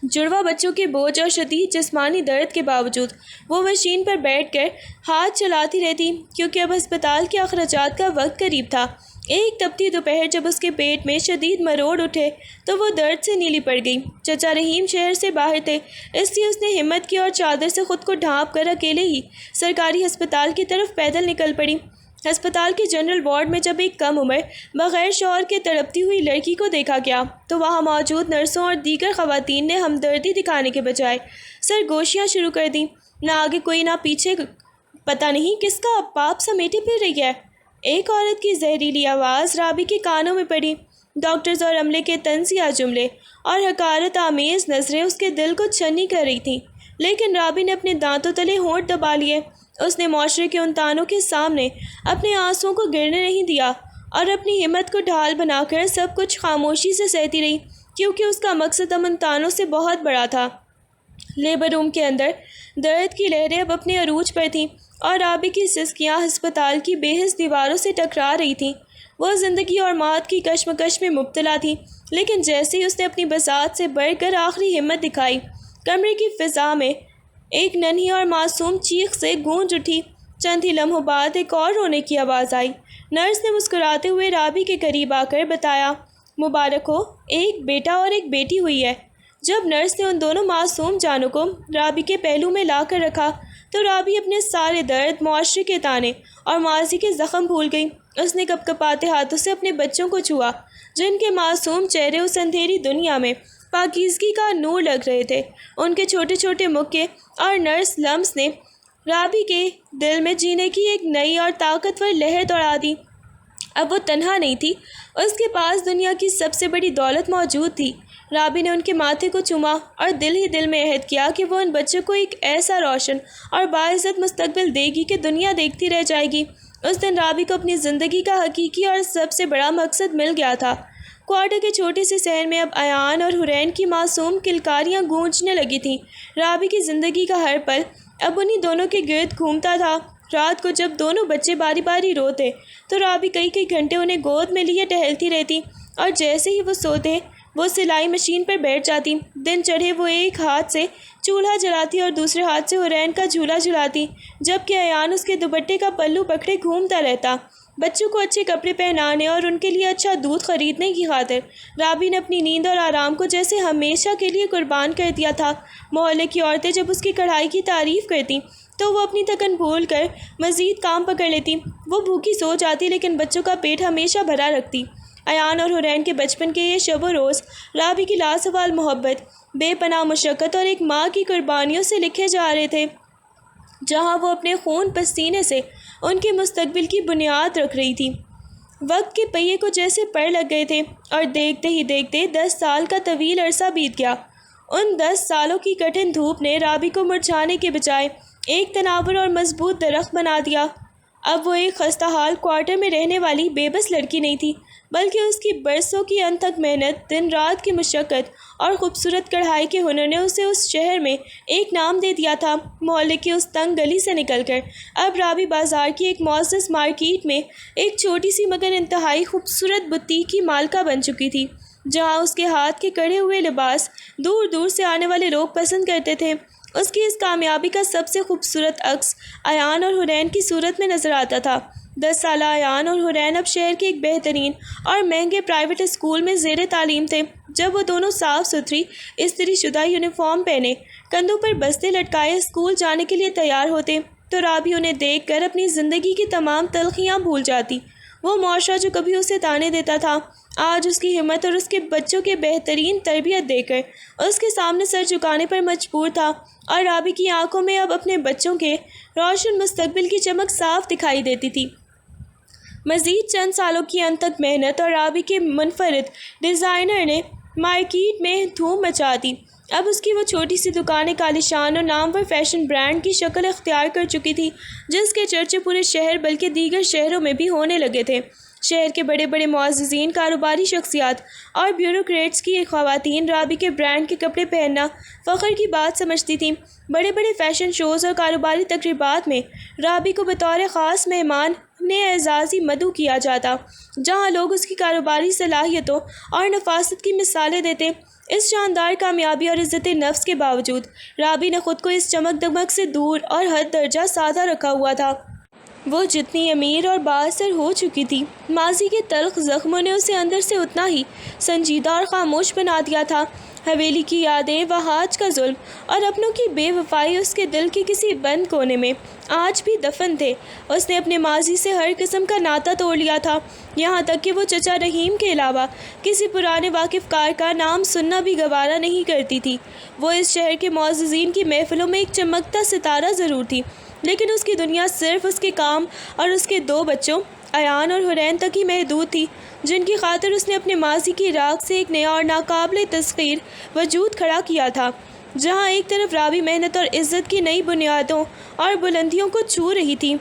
جڑواں بچوں کے بوجھ اور شدید جسمانی درد کے باوجود وہ مشین پر بیٹھ کر ہاتھ چلاتی رہتی، کیونکہ اب ہسپتال کے اخراجات کا وقت قریب تھا۔ ایک تپتی دوپہر جب اس کے پیٹ میں شدید مروڑ اٹھے تو وہ درد سے نیلی پڑ گئی۔ چچا رحیم شہر سے باہر تھے، اس لیے اس نے ہمت کی اور چادر سے خود کو ڈھانپ کر اکیلے ہی سرکاری ہسپتال کی طرف پیدل نکل پڑی۔ ہسپتال کے جنرل وارڈ میں جب ایک کم عمر بغیر شوہر کے تڑپتی ہوئی لڑکی کو دیکھا گیا تو وہاں موجود نرسوں اور دیگر خواتین نے ہمدردی دکھانے کے بجائے سرگوشیاں شروع کر دیں۔ نہ آگے کوئی نہ پیچھے، پتہ نہیں کس کا پاپ سمیٹے پھر رہی ہے۔ ایک عورت کی زہریلی آواز رابی کے کانوں میں پڑی۔ ڈاکٹرز اور عملے کے طنزیہ جملے اور حقارت آمیز نظریں اس کے دل کو چھنی کر رہی تھیں، لیکن رابی نے اپنے دانتوں تلے ہونٹ دبا لیے۔ اس نے معاشرے کے ان تانوں کے سامنے اپنے آنسوؤں کو گرنے نہیں دیا اور اپنی ہمت کو ڈھال بنا کر سب کچھ خاموشی سے سہتی رہی، کیونکہ اس کا مقصد ان تانوں سے بہت بڑا تھا۔ لیبر روم کے اندر درد کی لہریں اب اپنے عروج پر تھیں اور رابی کی سسکیاں ہسپتال کی بے حس دیواروں سے ٹکرا رہی تھیں۔ وہ زندگی اور موت کی کشمکش میں مبتلا تھی، لیکن جیسے ہی اس نے اپنی بساط سے بڑھ کر آخری ہمت دکھائی، کمرے کی فضا میں ایک ننھی اور معصوم چیخ سے گونج اٹھی۔ چند ہی لمحوں بعد ایک اور رونے کی آواز آئی۔ نرس نے مسکراتے ہوئے رابی کے قریب آ کر بتایا، مبارک ہو، ایک بیٹا اور ایک بیٹی ہوئی ہے۔ جب نرس نے ان دونوں معصوم جانوں کو رابی کے پہلو میں لا کر رکھا تو رابی اپنے سارے درد، معاشرے کے تانے اور ماضی کے زخم بھول گئی۔ اس نے کپ کپاتے ہاتھوں سے اپنے بچوں کو چھوا، جن کے معصوم چہرے اس اندھیری دنیا میں پاکیزگی کا نور لگ رہے تھے۔ ان کے چھوٹے چھوٹے مکے اور نرس لمس نے رابی کے دل میں جینے کی ایک نئی اور طاقتور لہر دوڑا دی۔ اب وہ تنہا نہیں تھی، اس کے پاس دنیا کی سب سے بڑی دولت موجود تھی۔ رابی نے ان کے ماتھے کو چوما اور دل ہی دل میں عہد کیا کہ وہ ان بچوں کو ایک ایسا روشن اور باعزت مستقبل دے گی کہ دنیا دیکھتی رہ جائے گی۔ اس دن رابی کو اپنی زندگی کا حقیقی اور سب سے بڑا مقصد مل گیا تھا۔ کوارٹر کے چھوٹی سی صحن میں اب ایان اور حرین کی معصوم کلکاریاں گونجنے لگی تھیں۔ رابی کی زندگی کا ہر پل اب انہی دونوں کے گرد گھومتا تھا۔ رات کو جب دونوں بچے باری باری روتے تو رابی کئی کئی گھنٹے انہیں گود میں لیے ٹہلتی رہتی، اور جیسے ہی وہ سوتے وہ سلائی مشین پر بیٹھ جاتی۔ دن چڑھے وہ ایک ہاتھ سے چولہا جلاتی اور دوسرے ہاتھ سے حرین کا جھولا جھلاتی، جبکہ ایان اس کے دوپٹے کا پلو پکڑے گھومتا رہتا۔ بچوں کو اچھے کپڑے پہنانے اور ان کے لیے اچھا دودھ خریدنے کی خاطر رابی نے اپنی نیند اور آرام کو جیسے ہمیشہ کے لیے قربان کر دیا تھا۔ محلے کی عورتیں جب اس کی کڑھائی کی تعریف کرتی تو وہ اپنی تھکن بھول کر مزید کام پکڑ لیتی۔ وہ بھوکی سو جاتی لیکن بچوں کا پیٹ ہمیشہ بھرا رکھتی۔ ایان اور حرین کے بچپن کے یہ شب و روز رابی کی لازوال محبت، بے پناہ مشقت اور ایک ماں کی قربانیوں سے لکھے جا رہے تھے، جہاں وہ اپنے خون پسینے سے ان کے مستقبل کی بنیاد رکھ رہی تھی۔ وقت کے پہیے کو جیسے پر لگ گئے تھے اور دیکھتے ہی دیکھتے 10 سال کا طویل عرصہ بیت گیا۔ ان 10 سالوں کی کٹھن دھوپ نے رابی کو مرجھانے کے بجائے ایک تناور اور مضبوط درخت بنا دیا۔ اب وہ ایک خستہ حال کوارٹر میں رہنے والی بے بس لڑکی نہیں تھی، بلکہ اس کی برسوں کی انتھک محنت، دن رات کی مشقت اور خوبصورت کڑھائی کے ہنر نے اسے اس شہر میں ایک نام دے دیا تھا۔ محلے کی اس تنگ گلی سے نکل کر اب رابی بازار کی ایک معزز مارکیٹ میں ایک چھوٹی سی مگر انتہائی خوبصورت بوتیک کی مالکہ بن چکی تھی، جہاں اس کے ہاتھ کے کڑھے ہوئے لباس دور دور سے آنے والے لوگ پسند کرتے تھے۔ اس کی اس کامیابی کا سب سے خوبصورت عکس ایان اور حرین کی صورت میں نظر آتا تھا۔ 10 سالہ ایان اور حرین اب شہر کے ایک بہترین اور مہنگے پرائیویٹ اسکول میں زیر تعلیم تھے۔ جب وہ دونوں صاف ستھری استری شدہ یونیفارم پہنے کندھوں پر بستے لٹکائے اسکول جانے کے لیے تیار ہوتے تو رابی انہیں دیکھ کر اپنی زندگی کی تمام تلخیاں بھول جاتی۔ وہ معاشرہ جو کبھی اسے تانے دیتا تھا، آج اس کی ہمت اور اس کے بچوں کے بہترین تربیت دے کر اس کے سامنے سر جھکانے پر مجبور تھا، اور رابی کی آنکھوں میں اب اپنے بچوں کے روشن مستقبل کی چمک صاف دکھائی دیتی تھی۔ مزید چند سالوں کی انتھک محنت اور رابی کے منفرد ڈیزائنر نے مارکیٹ میں دھوم مچا دی۔ اب اس کی وہ چھوٹی سی دکان ایک عالیشان اور نامور فیشن برانڈ کی شکل اختیار کر چکی تھی، جس کے چرچے پورے شہر بلکہ دیگر شہروں میں بھی ہونے لگے تھے۔ شہر کے بڑے بڑے معززین، کاروباری شخصیات اور بیوروکریٹس کی خواتین رابی کے برانڈ کے کپڑے پہننا فخر کی بات سمجھتی تھیں۔ بڑے بڑے فیشن شوز اور کاروباری تقریبات میں رابی کو بطور خاص مہمان اعزازی مدعو کیا جاتا، جہاں لوگ اس کی کاروباری صلاحیتوں اور نفاست کی مثالیں دیتے۔ اس شاندار کامیابی اور عزت نفس کے باوجود رابی نے خود کو اس چمک دمک سے دور اور حد درجہ سادہ رکھا ہوا تھا۔ وہ جتنی امیر اور بااثر ہو چکی تھی، ماضی کے تلخ زخموں نے اسے اندر سے اتنا ہی سنجیدہ اور خاموش بنا دیا تھا۔ حویلی کی یادیں، وحاج کا ظلم اور اپنوں کی بے وفائی اس کے دل کے کسی بند کونے میں آج بھی دفن تھے۔ اس نے اپنے ماضی سے ہر قسم کا ناطہ توڑ لیا تھا، یہاں تک کہ وہ چچا رحیم کے علاوہ کسی پرانے واقف کار کا نام سننا بھی گوارا نہیں کرتی تھی۔ وہ اس شہر کے معززین کی محفلوں میں ایک چمکتا ستارہ ضرور تھی، لیکن اس کی دنیا صرف اس کے کام اور اس کے 2 بچوں ایان اور حرین تک ہی محدود تھی، جن کی خاطر اس نے اپنے ماضی کی راکھ سے ایک نیا اور ناقابل تسخیر وجود کھڑا کیا تھا، جہاں ایک طرف رابی محنت اور عزت کی نئی بنیادوں اور بلندیوں کو چھو رہی تھی،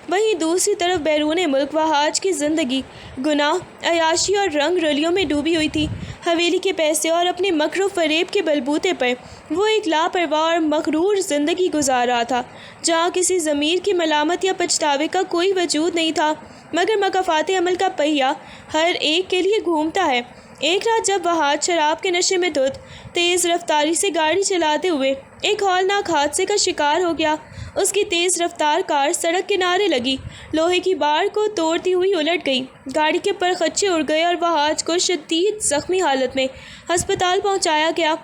وہیں دوسری طرف بیرون ملک وحاج کی زندگی گناہ، عیاشی اور رنگ رلیوں میں ڈوبی ہوئی تھی۔ حویلی کے پیسے اور اپنے مکر و فریب کے بلبوتے پر وہ ایک لاپرواہ اور مغرور زندگی گزار رہا تھا، جہاں کسی ضمیر کی ملامت یا پچھتاوے کا کوئی وجود نہیں تھا، مگر مکافات عمل کا پہیہ ہر ایک کے لیے گھومتا ہے۔ ایک رات جب وحاج شراب کے نشے میں دھت تیز رفتاری سے گاڑی چلاتے ہوئے ایک ہولناک حادثے کا شکار ہو گیا۔ اس کی تیز رفتار کار سڑک کنارے لگی لوہے کی بار کو توڑتی ہوئی الٹ گئی، گاڑی کے پرخچے اڑ گئے اور وحاج کو شدید زخمی حالت میں ہسپتال پہنچایا گیا۔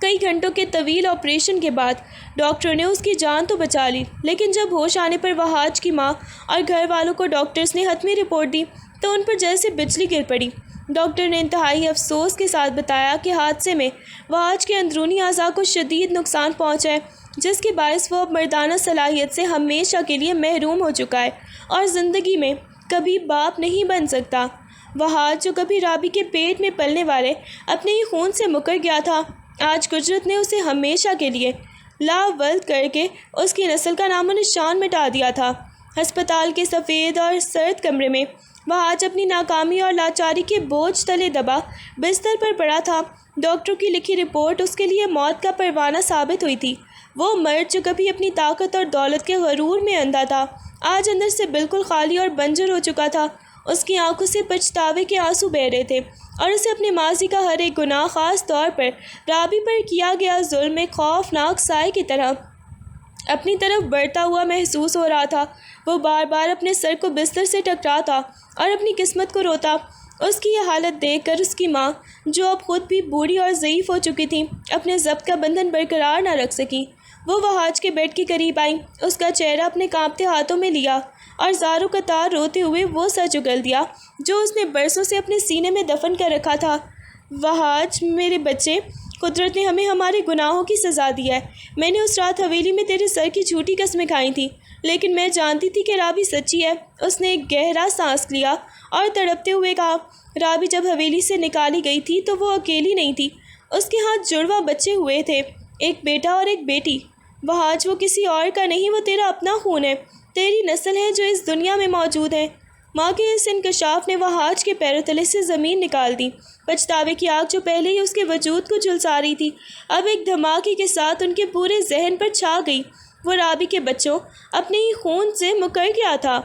کئی گھنٹوں کے طویل آپریشن کے بعد ڈاکٹر نے اس کی جان تو بچا لی، لیکن جب ہوش آنے پر وحاج کی ماں اور گھر والوں کو ڈاکٹرز نے حتمی رپورٹ دی تو ان پر جیسے بجلی گر پڑی۔ ڈاکٹر نے انتہائی افسوس کے ساتھ بتایا کہ حادثے میں وحاج کے اندرونی اعضاء کو شدید نقصان پہنچا ہے، جس کے باعث وہ اب مردانہ صلاحیت سے ہمیشہ کے لیے محروم ہو چکا ہے اور زندگی میں کبھی باپ نہیں بن سکتا۔ وحاج جو کبھی رابی کے پیٹ میں پلنے والے اپنے ہی خون سے مکر گیا تھا، آج قدرت نے اسے ہمیشہ کے لیے لا ولد کر کے اس کی نسل کا نام و نشان مٹا دیا تھا۔ ہسپتال کے سفید اور سرد کمرے میں وہ آج اپنی ناکامی اور لاچاری کے بوجھ تلے دبا بستر پر پڑا تھا۔ ڈاکٹروں کی لکھی رپورٹ اس کے لیے موت کا پروانہ ثابت ہوئی تھی۔ وہ مرد جو کبھی اپنی طاقت اور دولت کے غرور میں اندھا تھا، آج اندر سے بالکل خالی اور بنجر ہو چکا تھا۔ اس کی آنکھوں سے پچھتاوے کے آنسو بہہ رہے تھے اور اسے اپنے ماضی کا ہر ایک گناہ، خاص طور پر رابی پر کیا گیا ظلم، ایک خوفناک سائے کی طرح اپنی طرف بڑھتا ہوا محسوس ہو رہا تھا۔ وہ بار بار اپنے سر کو بستر سے ٹکراتا اور اپنی قسمت کو روتا۔ اس کی یہ حالت دیکھ کر اس کی ماں، جو اب خود بھی بوڑھی اور ضعیف ہو چکی تھی، اپنے ضبط کا بندھن برقرار نہ رکھ سکی۔ وہ وہاج کے بیڈ کے قریب آئی، اس کا چہرہ اپنے کانپتے ہاتھوں میں لیا اور زاروں قطار روتے ہوئے وہ سچ اگل دیا جو اس نے برسوں سے اپنے سینے میں دفن کر رکھا تھا۔ وہاج، میرے بچے، قدرت نے ہمیں ہمارے گناہوں کی سزا دی ہے۔ میں نے اس رات حویلی میں تیرے سر کی جھوٹی قسمیں کھائی تھیں، لیکن میں جانتی تھی کہ رابی سچی ہے۔ اس نے ایک گہرا سانس لیا اور تڑپتے ہوئے کہا، رابی جب حویلی سے نکالی گئی تھی تو وہ اکیلی نہیں تھی، اس کے ہاتھ جڑواں بچے ہوئے تھے، ایک بیٹا اور ایک بیٹی۔ وہاج، وہ کسی اور کا نہیں، وہ تیرا اپنا خون ہے، تیری نسل ہے جو اس دنیا میں موجود ہے۔ ماں کے اس انکشاف نے وہاج کے پیروں تلے سے زمین نکال دی۔ پچھتاوے کی آگ جو پہلے ہی اس کے وجود کو جھلسا رہی تھی، اب ایک دھماکے کے ساتھ ان کے پورے ذہن پر چھا گئی۔ وہ رابی کے بچوں، اپنے ہی خون سے مکر گیا تھا،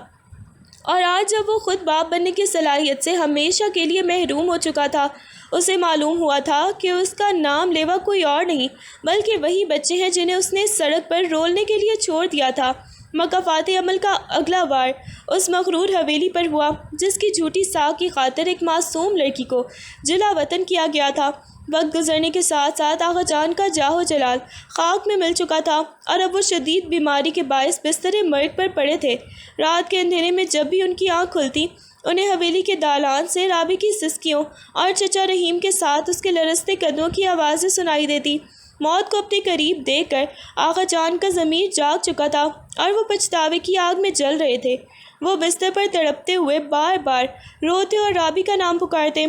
اور آج جب وہ خود باپ بننے کی صلاحیت سے ہمیشہ کے لیے محروم ہو چکا تھا، اسے معلوم ہوا تھا کہ اس کا نام لیوا کوئی اور نہیں بلکہ وہی بچے ہیں جنہیں اس نے سڑک پر رولنے کے لیے چھوڑ دیا تھا۔ مکافات عمل کا اگلا وار اس مغرور حویلی پر ہوا جس کی جھوٹی ساکھ کی خاطر ایک معصوم لڑکی کو جلا وطن کیا گیا تھا۔ وقت گزرنے کے ساتھ ساتھ آغا جان کا جاہ و جلال خاک میں مل چکا تھا اور اب وہ شدید بیماری کے باعث بستر مرگ پر پڑے تھے۔ رات کے اندھیرے میں جب بھی ان کی آنکھ کھلتی، انہیں حویلی کے دالان سے رابی کی سسکیوں اور چچا رحیم کے ساتھ اس کے لرزتے قدموں کی آوازیں سنائی دیتی۔ موت کو اپنے قریب دیکھ کر آغا جان کا ضمیر جاگ چکا تھا اور وہ پچھتاوے کی آگ میں جل رہے تھے۔ وہ بستر پر تڑپتے ہوئے بار بار روتے اور رابی کا نام پکارتے،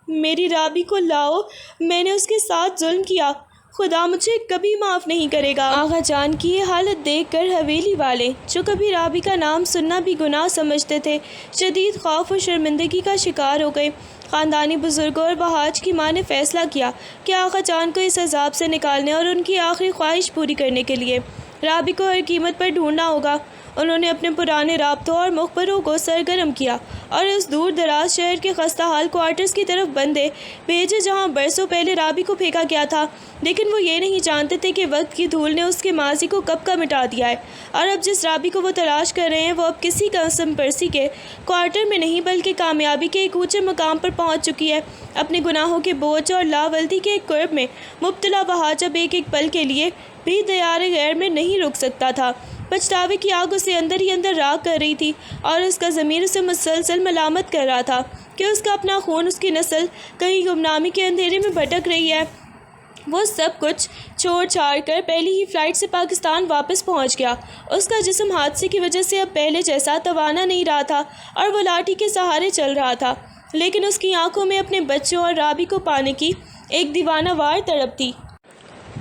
میری رابی کو لاؤ، میں نے اس کے ساتھ ظلم کیا، خدا مجھے کبھی معاف نہیں کرے گا۔ آغا جان کی یہ حالت دیکھ کر حویلی والے، جو کبھی رابی کا نام سننا بھی گناہ سمجھتے تھے، شدید خوف اور شرمندگی کا شکار ہو گئے۔ خاندانی بزرگوں اور وہاج کی ماں نے فیصلہ کیا کہ آغا جان کو اس عذاب سے نکالنے اور ان کی آخری خواہش پوری کرنے کے لیے رابی کو ہر قیمت پر ڈھونڈنا ہوگا۔ انہوں نے اپنے پرانے رابطوں اور مخبروں کو سرگرم کیا اور اس دور دراز شہر کے خستہ حال کوارٹرز کی طرف بندے بھیجے جہاں برسوں پہلے رابی کو پھینکا گیا تھا، لیکن وہ یہ نہیں جانتے تھے کہ وقت کی دھول نے اس کے ماضی کو کب کا مٹا دیا ہے، اور اب جس رابی کو وہ تلاش کر رہے ہیں وہ اب کسی قسم پرسی کے کوارٹر میں نہیں بلکہ کامیابی کے ایک اونچے مقام پر پہنچ چکی ہے۔ اپنے گناہوں کے بوجھ اور لاولتی کے ایک کرب میں مبتلا وہاج اب ایک پل کے لیے بھی دیار غیر میں نہیں رک سکتا تھا۔ پچھتاوے کی آگ اسے اندر ہی اندر راکھ کر رہی تھی اور اس کا ضمیر اسے مسلسل ملامت کر رہا تھا کہ اس کا اپنا خون، اس کی نسل کہیں گمنامی کے اندھیرے میں بھٹک رہی ہے۔ وہ سب کچھ چھوڑ چھاڑ کر پہلی ہی فلائٹ سے پاکستان واپس پہنچ گیا۔ اس کا جسم حادثے کی وجہ سے اب پہلے جیسا توانا نہیں رہا تھا اور وہ لاٹھی کے سہارے چل رہا تھا، لیکن اس کی آنکھوں میں اپنے بچوں اور رابی کو پانے کی ایک دیوانہ وار تڑپ تھی۔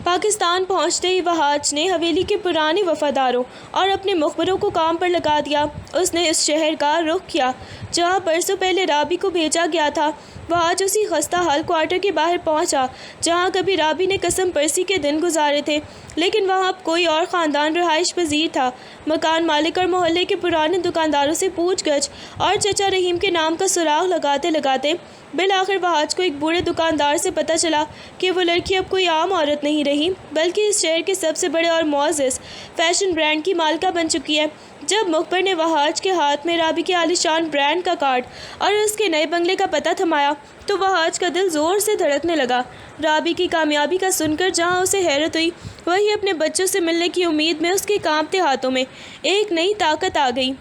پاکستان پہنچتے ہی وہاج نے حویلی کے پرانے وفاداروں اور اپنے مخبروں کو کام پر لگا دیا۔ اس نے اس شہر کا رخ کیا جہاں برسوں پہلے رابی کو بھیجا گیا تھا۔ وہاج اسی خستہ حال کوارٹر کے باہر پہنچا جہاں کبھی رابی نے قسم پرسی کے دن گزارے تھے، لیکن وہاں اب کوئی اور خاندان رہائش پذیر تھا۔ مکان مالک اور محلے کے پرانے دکانداروں سے پوچھ گچھ اور چچا رحیم کے نام کا سراغ لگاتے لگاتے بالآخر وہاج کو ایک بوڑھے دکاندار سے پتہ چلا کہ وہ لڑکی اب کوئی عام عورت نہیں رہی بلکہ اس شہر کے سب سے بڑے اور معزز فیشن برانڈ کی مالکہ بن چکی ہے۔ جب مخبر نے وہاج کے ہاتھ میں رابی کے عالیشان برانڈ کا کارڈ اور اس کے نئے بنگلے کا پتہ تھمایا تو وہاج کا دل زور سے دھڑکنے لگا۔ رابی کی کامیابی کا سن کر جہاں اسے حیرت ہوئی، وہیں اپنے بچوں سے ملنے کی امید میں اس کے کانپتے ہاتھوں میں ایک نئی طاقت آ گئی۔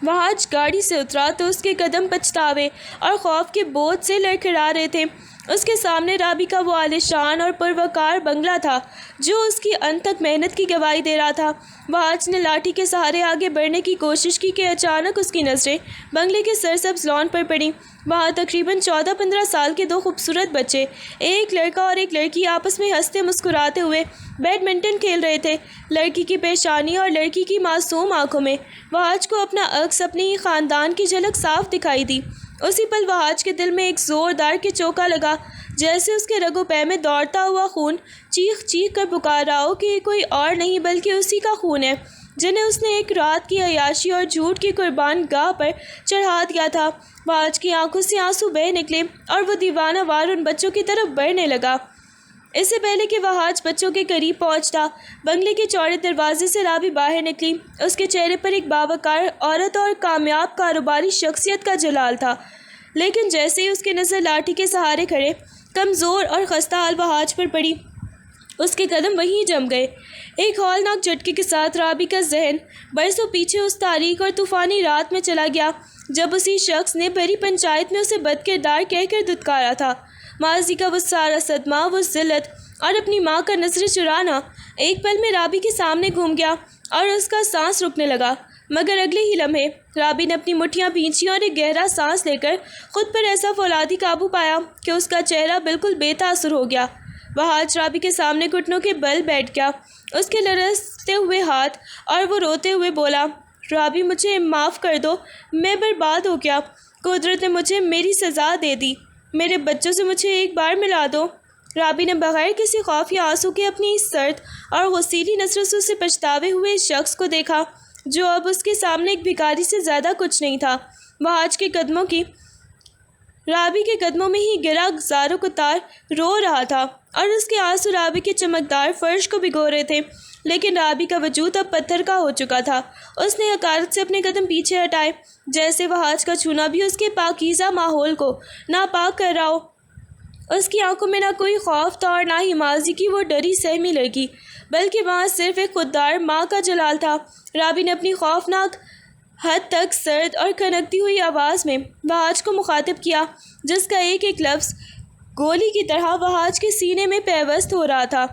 وہاج گاڑی سے اترا تو اس کے قدم پچھتاوے اور خوف کے بوجھ سے لڑکھڑا رہے تھے۔ اس کے سامنے رابی کا وہ عالیشان اور پروقار بنگلہ تھا جو اس کی انتھک محنت کی گواہی دے رہا تھا۔ وحاج نے لاٹھی کے سہارے آگے بڑھنے کی کوشش کی کہ اچانک اس کی نظریں بنگلے کے سرسبز لان پر پڑیں۔ وہاں تقریباً 14-15 سال کے دو خوبصورت بچے، ایک لڑکا اور ایک لڑکی، آپس میں ہنستے مسکراتے ہوئے بیڈمنٹن کھیل رہے تھے۔ لڑکی کی پیشانی اور لڑکی کی معصوم آنکھوں میں وحاج کو اپنا عکس، اپنی خاندان کی جھلک صاف دکھائی دی۔ اسی پل وحاج کے دل میں ایک زوردار کے چوکا لگا، جیسے اس کے رگو پے میں دوڑتا ہوا خون چیخ چیخ کر پکار رہا ہو کہ یہ کوئی اور نہیں بلکہ اسی کا خون ہے جنہیں اس نے ایک رات کی عیاشی اور جھوٹ کی قربان گاہ پر چڑھا دیا تھا۔ وحاج کی آنکھوں سے آنسو بہہ نکلے اور وہ دیوانہ وار ان بچوں کی طرف بڑھنے لگا۔ اس سے پہلے کہ وحاج بچوں کے قریب پہنچتا، بنگلے کے چوڑے دروازے سے رابی باہر نکلی۔ اس کے چہرے پر ایک باوقار عورت اور کامیاب کاروباری شخصیت کا جلال تھا، لیکن جیسے ہی اس کی نظر لاٹھی کے سہارے کھڑے کمزور اور خستہ حال وحاج پر پڑی، اس کے قدم وہیں جم گئے۔ ایک ہولناک جھٹکے کے ساتھ رابی کا ذہن برسوں پیچھے اس تاریک اور طوفانی رات میں چلا گیا جب اسی شخص نے بھری پنچایت میں اسے بد کردار کہہ کر دھتکارا تھا۔ ماضی کا وہ سارا صدمہ، وہ ذلت اور اپنی ماں کا نظر چرانا ایک پل میں رابی کے سامنے گھوم گیا اور اس کا سانس رکنے لگا۔ مگر اگلے ہی لمحے رابی نے اپنی مٹھیاں بھینچی اور ایک گہرا سانس لے کر خود پر ایسا فولادی قابو پایا کہ اس کا چہرہ بالکل بے تاثر ہو گیا۔ وحاج رابی کے سامنے گھٹنوں کے بل بیٹھ گیا، اس کے لرزتے ہوئے ہاتھ، اور وہ روتے ہوئے بولا، رابی مجھے معاف کر دو، میں برباد ہو گیا۔ قدرت نے مجھے میری سزا دے دی، میرے بچوں سے مجھے ایک بار ملا دو۔ رابی نے بغیر کسی خوف یا آنسو کے اپنی سرد اور غسیلی نظروں سے پچھتاوے ہوئے اس شخص کو دیکھا جو اب اس کے سامنے ایک بھکاری سے زیادہ کچھ نہیں تھا۔ وحاج کے قدموں کی رابی کے قدموں میں ہی گرا زارو کتار رو رہا تھا اور اس کے آنسو رابی کے چمکدار فرش کو بھگو رہے تھے، لیکن رابی کا وجود اب پتھر کا ہو چکا تھا۔ اس نے حقارت سے اپنے قدم پیچھے ہٹائے، جیسے وحاج کا چھونا بھی اس کے پاکیزہ ماحول کو ناپاک کر رہا ہو۔ اس کی آنکھوں میں نہ کوئی خوف تھا اور نہ ہی ماضی کی وہ ڈری سہمی لڑکی، بلکہ وہاں صرف ایک خوددار ماں کا جلال تھا۔ رابی نے اپنی خوفناک حد تک سرد اور کھنکتی ہوئی آواز میں وحاج کو مخاطب کیا، جس کا ایک ایک لفظ گولی کی طرح وحاج کے سینے میں پیوست ہو رہا تھا۔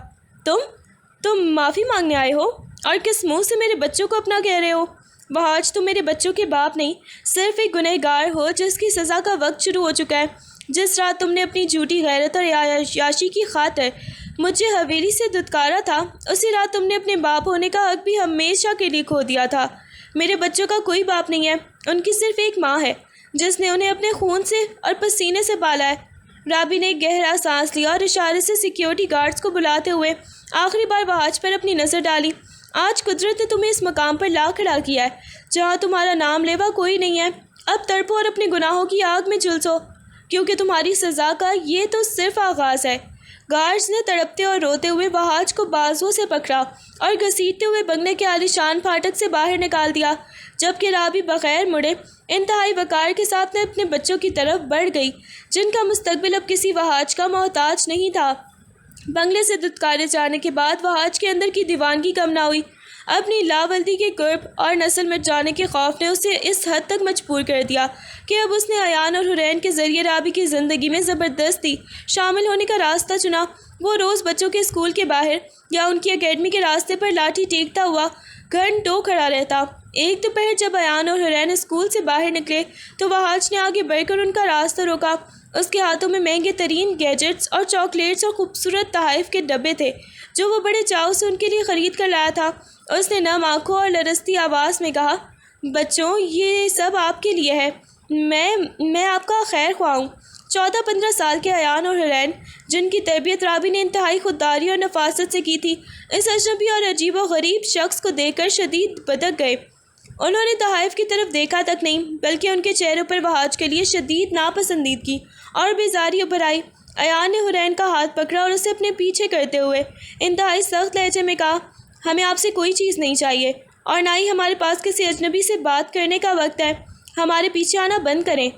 تم معافی مانگنے آئے ہو اور کس منہ سے میرے بچوں کو اپنا کہہ رہے ہو؟ وحاج، تم میرے بچوں کے باپ نہیں، صرف ایک گنہگار ہو جس کی سزا کا وقت شروع ہو چکا ہے۔ جس رات تم نے اپنی جھوٹی غیرت اور عیاشی کی خاطر مجھے حویلی سے دھتکارا تھا، اسی رات تم نے اپنے باپ ہونے کا حق بھی ہمیشہ کے لیے کھو دیا تھا۔ میرے بچوں کا کوئی باپ نہیں ہے، ان کی صرف ایک ماں ہے جس نے انہیں اپنے خون سے اور پسینے سے پالا ہے۔ رابی نے ایک گہرا سانس لیا اور اشارے سے سیکیورٹی گارڈز کو بلاتے ہوئے آخری بار وحاج پر اپنی نظر ڈالی۔ آج قدرت نے تمہیں اس مقام پر لا کھڑا کیا ہے جہاں تمہارا نام لیوا کوئی نہیں ہے۔ اب تڑپو اور اپنے گناہوں کی آگ میں جھلسو، کیونکہ تمہاری سزا کا یہ تو صرف آغاز ہے۔ گارڈز نے تڑپتے اور روتے ہوئے وحاج کو بازوؤں سے پکڑا اور گھسیٹتے ہوئے بنگلے کے عالیشان پھاٹک سے باہر نکال دیا، جبکہ رابی بغیر مڑے انتہائی وقار کے ساتھ اپنے بچوں کی طرف بڑھ گئی، جن کا مستقبل اب کسی وحاج کا محتاج نہیں تھا۔ بنگلے سے دھتکارے جانے کے بعد وحاج کے اندر کی دیوانگی کم نہ ہوئی۔ اپنی لاولدی کے قرب اور نسل مٹ جانے کے خوف نے اسے اس حد تک مجبور کر دیا کہ اب اس نے ایان اور حرین کے ذریعے رابی کی زندگی میں زبردستی شامل ہونے کا راستہ چنا۔ وہ روز بچوں کے اسکول کے باہر یا ان کی اکیڈمی کے راستے پر لاٹھی ٹیکتا ہوا گھنٹوں کھڑا رہتا۔ ایک دوپہر جب ایان اور حرین اسکول سے باہر نکلے تو وحاج نے آگے بڑھ کر ان کا راستہ روکا۔ اس کے ہاتھوں میں مہنگے ترین گیجٹس اور چاکلیٹس اور خوبصورت تحائف کے ڈبے تھے جو وہ بڑے چاؤ سے ان کے لیے خرید کر لایا تھا۔ اس نے نم آنکھوں اور لرزتی آواز میں کہا، بچوں، یہ سب آپ کے لیے ہے، میں آپ کا خیر خواہ ہوں۔ 14-15 سال کے ایان اور حرین، جن کی تربیت رابی نے انتہائی خودداری اور نفاست سے کی تھی، اس اجنبی اور عجیب و غریب شخص کو دیکھ کر شدید بدک گئے۔ انہوں نے تحائف کی طرف دیکھا تک نہیں، بلکہ ان کے چہروں پر وحاج کے لیے شدید ناپسندیدگی اور بیزاری ابھر آئی۔ ایان نے حرین کا ہاتھ پکڑا اور اسے اپنے پیچھے کرتے ہوئے انتہائی سخت لہجے میں کہا، ہمیں آپ سے کوئی چیز نہیں چاہیے اور نہ ہی ہمارے پاس کسی اجنبی سے بات کرنے کا وقت ہے، ہمارے پیچھے آنا بند کریں۔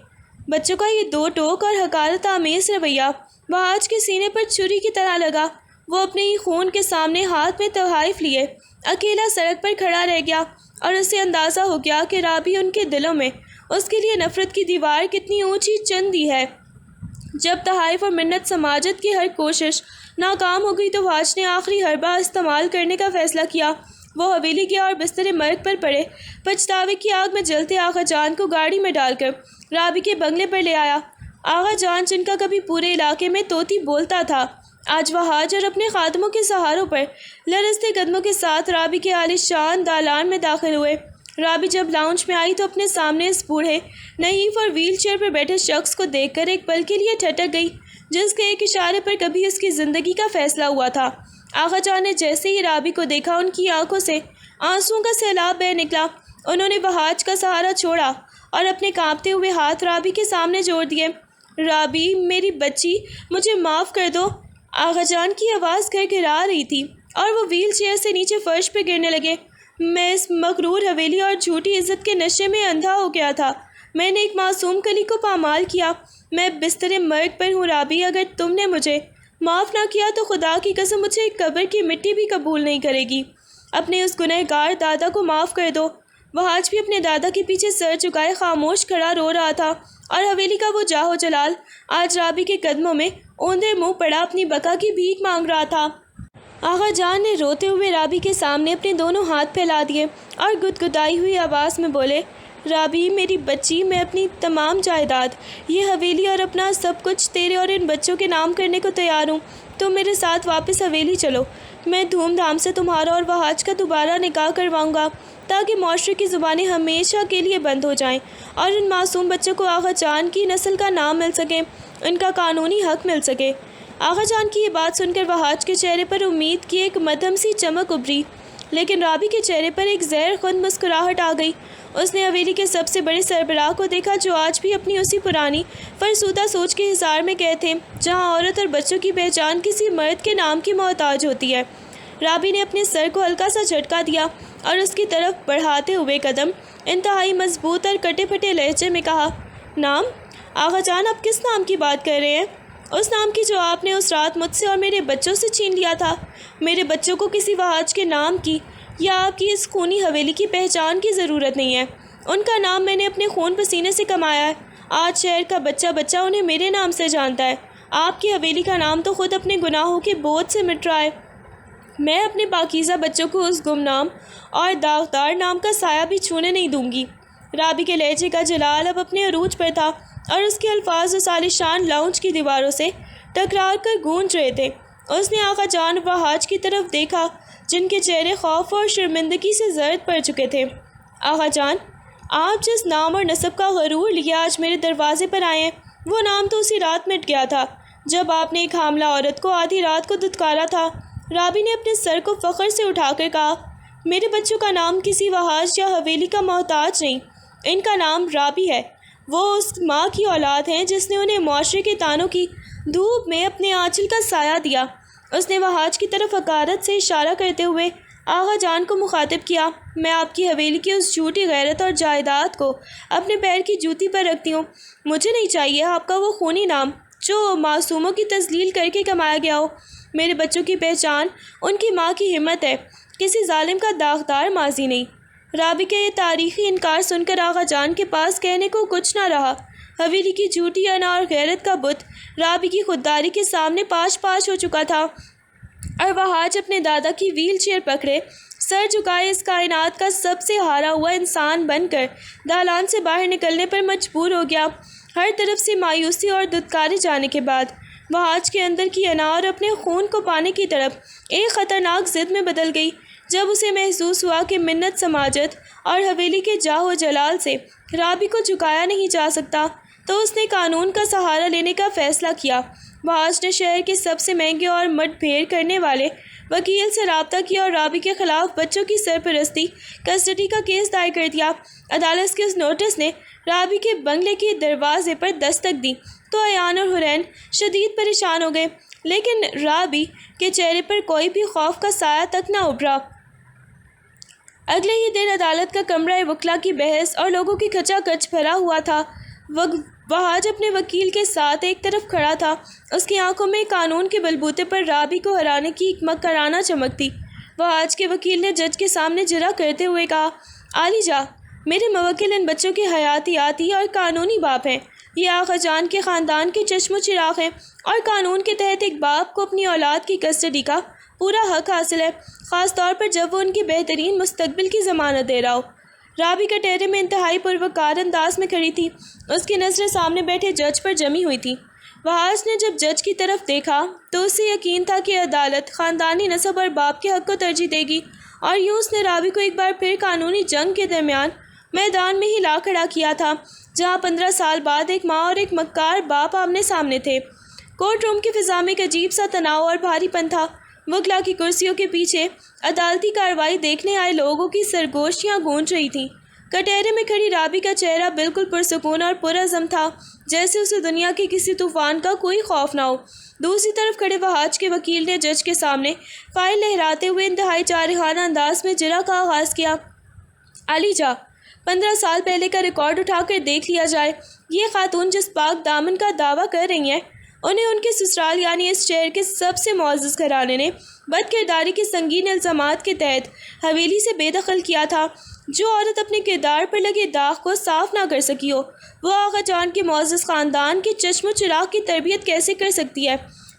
بچوں کا یہ دو ٹوک اور حقارت آمیز رویہ وحاج کے سینے پر چھری کی طرح لگا۔ وہ اپنے ہی خون کے سامنے ہاتھ میں تحائف لیے اکیلا سڑک پر کھڑا رہ گیا اور اسے اندازہ ہو گیا کہ رابی ان کے دلوں میں اس کے لیے نفرت کی دیوار کتنی اونچی چن دی ہے۔ جب تحائف اور منت سماجت کی ہر کوشش ناکام ہو گئی تو وحاج نے آخری حربہ استعمال کرنے کا فیصلہ کیا۔ وہ حویلی گیا اور بستر مرگ پر پڑے پچھتاوے کی آگ میں جلتے آغا جان کو گاڑی میں ڈال کر رابی کے بنگلے پر لے آیا۔ آغا جان جن کا کبھی پورے علاقے میں طوطی بولتا تھا، آج وحاج اور اپنے خادموں کے سہاروں پر لرزتے قدموں کے ساتھ رابی کے عالی شان دالان میں داخل ہوئے۔ رابی جب لاؤنج میں آئی تو اپنے سامنے اس بوڑھے نحیف اور ویل چیئر پر بیٹھے شخص کو دیکھ کر ایک پل کے لیے ٹھٹک گئی، جس کے ایک اشارے پر کبھی اس کی زندگی کا فیصلہ ہوا تھا۔ آغا جان نے جیسے ہی رابی کو دیکھا، ان کی آنکھوں سے آنسوؤں کا سیلاب بہہ نکلا۔ انہوں نے وحاج کا سہارا چھوڑا اور اپنے کانپتے ہوئے ہاتھ رابی کے سامنے جوڑ دیے۔ رابی، میری بچی، مجھے معاف کر دو۔ آغا جان کی آواز گھرگھرا رہی تھی اور وہ ویل چیئر سے نیچے فرش پہ گرنے لگے۔ میں اس مغرور حویلی اور جھوٹی عزت کے نشے میں اندھا ہو گیا تھا۔ میں نے ایک معصوم کلی کو پامال کیا۔ میں بستر مرگ پر ہوں رابی، اگر تم نے مجھے معاف نہ کیا تو خدا کی قسم مجھے قبر کی مٹی بھی قبول نہیں کرے گی۔ اپنے اس گنہگار دادا کو معاف کر دو۔ وحاج بھی اپنے دادا کے پیچھے سر جھکائے خاموش کھڑا رو رہا تھا، اور حویلی کا وہ جاہ و جلال آج رابی کے قدموں میں اوندے منہ پڑا اپنی بقا کی بھیک مانگ رہا تھا۔ آغا جان نے روتے ہوئے رابی کے سامنے اپنے دونوں ہاتھ پھیلا دیے اور گدگدائی ہوئی آواز میں بولے، رابی میری بچی، میں اپنی تمام جائیداد، یہ حویلی اور اپنا سب کچھ تیرے اور ان بچوں کے نام کرنے کو تیار ہوں۔ تم میرے ساتھ واپس حویلی چلو۔ میں دھوم دھام سے تمہارا اور وحاج کا دوبارہ نکاح کرواؤں گا، تاکہ معاشرے کی زبانیں ہمیشہ کے لیے بند ہو جائیں اور ان معصوم بچوں کو آغا جان کی نسل کا نام مل سکے، ان کا قانونی حق مل سکے۔ آغا جان کی یہ بات سن کر وحاج کے چہرے پر امید کی ایک مدھم سی چمک ابھری، لیکن رابی کے چہرے پر ایک زہر خند مسکراہٹ آ گئی۔ اس نے حویلی کے سب سے بڑے سربراہ کو دیکھا، جو آج بھی اپنی اسی پرانی فرسودہ سوچ کے حصار میں قید تھے، جہاں عورت اور بچوں کی پہچان کسی مرد کے نام کی محتاج ہوتی ہے۔ رابی نے اپنے سر کو ہلکا سا جھٹکا دیا اور اس کی طرف بڑھاتے ہوئے قدم انتہائی مضبوط اور کٹے پھٹے لہجے میں کہا، نام؟ آغا جان، آپ کس نام کی بات کر رہے ہیں؟ اس نام کی جو آپ نے اس رات مجھ سے اور میرے بچوں سے چھین لیا تھا۔ میرے بچوں کو کسی وحاج کے نام کی یا آپ کی اس خونی حویلی کی پہچان کی ضرورت نہیں ہے۔ ان کا نام میں نے اپنے خون پسینے سے کمایا ہے۔ آج شہر کا بچہ بچہ انہیں میرے نام سے جانتا ہے۔ آپ کی حویلی کا نام تو خود اپنے گناہوں کے بوجھ سے مٹ رہا ہے۔ میں اپنے پاکیزہ بچوں کو اس گمنام اور داغدار نام کا سایہ بھی چھونے نہیں دوں گی۔ رابی کے لہجے کا جلال اب اپنے عروج پر تھا اور اس کے الفاظ اس عالیشان لاؤنج کی دیواروں سے ٹکرا کر گونج رہے تھے۔ اس نے آغا جان و وحاج کی طرف دیکھا، جن کے چہرے خوف اور شرمندگی سے زرد پڑ چکے تھے۔ آغا جان، آپ جس نام اور نسب کا غرور لیے آج میرے دروازے پر آئے ہیں، وہ نام تو اسی رات مٹ گیا تھا جب آپ نے ایک حاملہ عورت کو آدھی رات کو دھتکارا تھا۔ رابی نے اپنے سر کو فخر سے اٹھا کر کہا، میرے بچوں کا نام کسی وحاج یا حویلی کا محتاج نہیں، ان کا نام رابی ہے۔ وہ اس ماں کی اولاد ہیں جس نے انہیں معاشرے کے تانوں کی دھوپ میں اپنے آنچل کا سایہ دیا۔ اس نے وحاج کی طرف حقارت سے اشارہ کرتے ہوئے آغا جان کو مخاطب کیا، میں آپ کی حویلی کی اس جھوٹی غیرت اور جائیداد کو اپنے پیر کی جوتی پر رکھتی ہوں۔ مجھے نہیں چاہیے آپ کا وہ خونی نام جو معصوموں کی تذلیل کر کے کمایا گیا ہو۔ میرے بچوں کی پہچان ان کی ماں کی ہمت ہے، کسی ظالم کا داغدار ماضی نہیں۔ رابی کا یہ تاریخی انکار سن کر آغا جان کے پاس کہنے کو کچھ نہ رہا۔ حویلی کی جھوٹی انا اور غیرت کا بت رابی کی خودداری کے سامنے پاش پاش ہو چکا تھا، اور وحاج اپنے دادا کی ویل چیئر پکڑے سر جھکائے اس کائنات کا سب سے ہارا ہوا انسان بن کر دالان سے باہر نکلنے پر مجبور ہو گیا۔ ہر طرف سے مایوسی اور دھتکارے جانے کے بعد وحاج کے اندر کی انا اور اپنے خون کو پانے کی طرف ایک خطرناک ضد میں بدل گئی۔ جب اسے محسوس ہوا کہ منت سماجت اور حویلی کے جاہ و جلال سے رابی کو جھکایا نہیں جا سکتا، تو اس نے قانون کا سہارا لینے کا فیصلہ کیا۔ وحاج نے شہر کے سب سے مہنگے اور مٹ بھیڑ کرنے والے وکیل سے رابطہ کیا اور رابی کے خلاف بچوں کی سرپرستی کسٹڈی کا کیس دائر کر دیا۔ عدالت کے اس نوٹس نے رابی کے بنگلے کے دروازے پر دستک دی تو ایان اور حرین شدید پریشان ہو گئے، لیکن رابی کے چہرے پر کوئی بھی خوف کا سایہ تک نہ ابھرا۔ اگلے ہی دن عدالت کا کمرہ وکلا کی بحث اور لوگوں کی کھچا کچ بھرا ہوا تھا۔ وحاج اپنے وکیل کے ساتھ ایک طرف کھڑا تھا، اس کی آنکھوں میں قانون کے بلبوتے پر رابی کو ہرانے کی ایک مکرانہ چمک تھی۔ وحاج کے وکیل نے جج کے سامنے جرا کرتے ہوئے کہا، عالی جا، میرے موکل ان بچوں کے حیاتیاتی اور قانونی باپ ہیں۔ یہ آغا جان کے خاندان کے چشم و چراغ ہیں اور قانون کے تحت ایک باپ کو اپنی اولاد کی کسٹڈی کا پورا حق حاصل ہے، خاص طور پر جب وہ ان کی بہترین مستقبل کی ضمانت دے رہا ہو۔ رابی کٹہرے میں انتہائی پروکار انداز میں کھڑی تھی، اس کی نظریں سامنے بیٹھے جج پر جمی ہوئی تھیں۔ وحاج نے جب جج کی طرف دیکھا تو اسے یقین تھا کہ عدالت خاندانی نسب اور باپ کے حق کو ترجیح دے گی، اور یوں اس نے رابی کو ایک بار پھر قانونی جنگ کے درمیان میدان میں ہی لا کھڑا کیا تھا، جہاں 15 سال بعد ایک ماں اور ایک مکار باپ آمنے سامنے تھے۔ کورٹ روم کی فضا میں ایک عجیب سا تناؤ اور بھاری پن تھا۔ وکلا کی کرسیوں کے پیچھے عدالتی کارروائی دیکھنے آئے لوگوں کی سرگوشیاں گونج رہی تھیں۔ کٹہرے میں کھڑی رابی کا چہرہ بالکل پرسکون اور پرعزم تھا، جیسے اسے دنیا کے کسی طوفان کا کوئی خوف نہ ہو۔ دوسری طرف کھڑے وحاج کے وکیل نے جج کے سامنے فائل لہراتے ہوئے انتہائی جارحانہ انداز میں جرح کا آغاز کیا۔ علی جا، 15 سال پہلے کا ریکارڈ اٹھا کر دیکھ لیا جائے۔ یہ خاتون جس پاک دامن کا دعویٰ کر رہی ہیں، انہیں ان کے سسرال یعنی اس شہر کے سب سے معزز گھرانے نے بد کرداری کے سنگین الزامات کے تحت حویلی سے بے دخل کیا تھا۔ جو عورت اپنے کردار پر لگے داغ کو صاف نہ کر سکی ہو، وہ آغا جان کے معزز خاندان کے چشم و چراغ کی تربیت کیسے کر سکتی ہے؟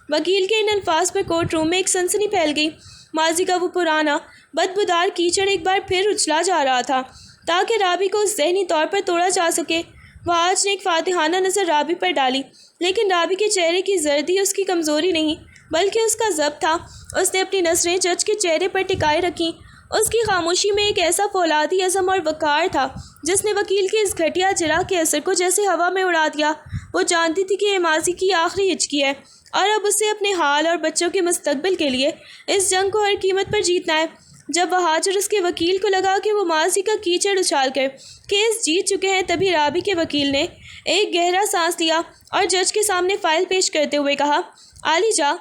وکیل کے ان الفاظ پر کورٹ روم میں ایک سنسنی پھیل گئی۔ ماضی کا وہ پرانا بدبودار کیچڑ ایک بار پھر اچھلا جا رہا تھا تاکہ رابی کو ذہنی طور پر توڑا جا سکے۔ وحاج نے ایک فاتحانہ نظر رابی پر ڈالی، لیکن رابی کے چہرے کی زردی اس کی کمزوری نہیں بلکہ اس کا ضبط تھا۔ اس نے اپنی نظریں جج کے چہرے پر ٹکائے رکھیں۔ اس کی خاموشی میں ایک ایسا فولادی عزم اور وقار تھا جس نے وکیل کے اس گھٹیا جرح کے اثر کو جیسے ہوا میں اڑا دیا۔ وہ جانتی تھی کہ یہ ماضی کی آخری ہچکی ہے اور اب اسے اپنے حال اور بچوں کے مستقبل کے لیے اس جنگ کو ہر قیمت پر جیتنا ہے۔ جب وحاج اور اس کے وکیل کو لگا کہ وہ ماضی کا کیچڑ اچھال کر کیس جیت چکے ہیں، تبھی رابی کے وکیل نے ایک گہرا سانس لیا اور جج کے سامنے فائل پیش کرتے ہوئے کہا، علی جا،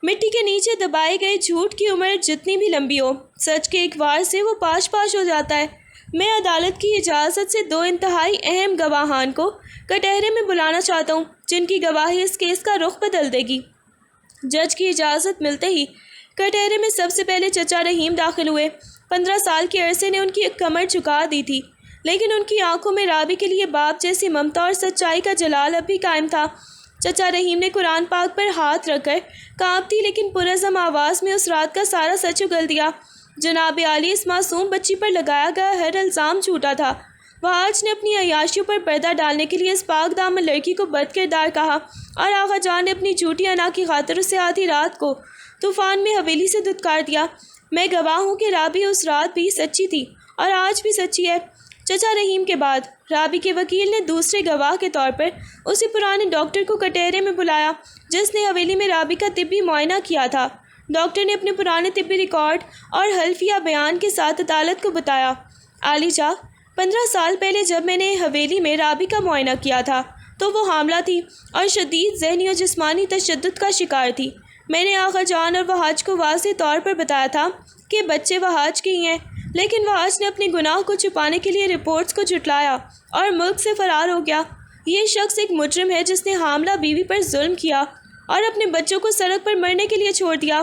مٹی کے نیچے دبائے گئے جھوٹ کی عمر جتنی بھی لمبی ہو، سچ کے ایک وار سے وہ پاش پاش ہو جاتا ہے۔ میں عدالت کی اجازت سے 2 انتہائی اہم گواہان کو کٹہرے میں بلانا چاہتا ہوں، جن کی گواہی اس کیس کا رخ بدل دے گی۔ جج کی اجازت ملتے ہی کٹہرے میں سب سے پہلے چچا رحیم داخل ہوئے۔ 15 سال کے عرصے نے ان کی کمر جھکا دی تھی، لیکن ان کی آنکھوں میں رابی کے لیے باپ جیسی ممتا اور سچائی کا جلال اب بھی قائم تھا۔ چچا رحیم نے قرآن پاک پر ہاتھ رکھ کر کانپتی لیکن پرعزم آواز میں اس رات کا سارا سچ اگل دیا۔ جناب عالی، اس معصوم بچی پر لگایا گیا ہر الزام جھوٹا تھا۔ وحاج نے اپنی عیاشیوں پر پردہ ڈالنے کے لیے اس پاک دامن لڑکی کو بد کردار کہا، اور آغا جان نے اپنی جھوٹی انا کی خاطر اسے آدھی رات کو طوفان میں حویلی سے دھتکار دیا۔ میں گواہ ہوں کہ رابی اس رات بھی سچی تھی اور آج بھی سچی ہے۔ چچا رحیم کے بعد رابی کے وکیل نے دوسرے گواہ کے طور پر اسی پرانے ڈاکٹر کو کٹہرے میں بلایا جس نے حویلی میں رابی کا طبی معائنہ کیا تھا۔ ڈاکٹر نے اپنے پرانے طبی ریکارڈ اور حلفیہ بیان کے ساتھ عدالت کو بتایا، علی جا، 15 سال پہلے جب میں نے حویلی میں رابی کا معائنہ کیا تھا تو وہ حاملہ تھی اور شدید ذہنی اور جسمانی تشدد کا شکار تھی۔ میں نے آغا جان اور وحاج کو واضح طور پر بتایا تھا کہ بچے وحاج کے ہی ہیں، لیکن وحاج نے اپنے گناہ کو چھپانے کے لیے رپورٹس کو جھٹلایا اور ملک سے فرار ہو گیا۔ یہ شخص ایک مجرم ہے جس نے حاملہ بیوی پر ظلم کیا اور اپنے بچوں کو سڑک پر مرنے کے لیے چھوڑ دیا۔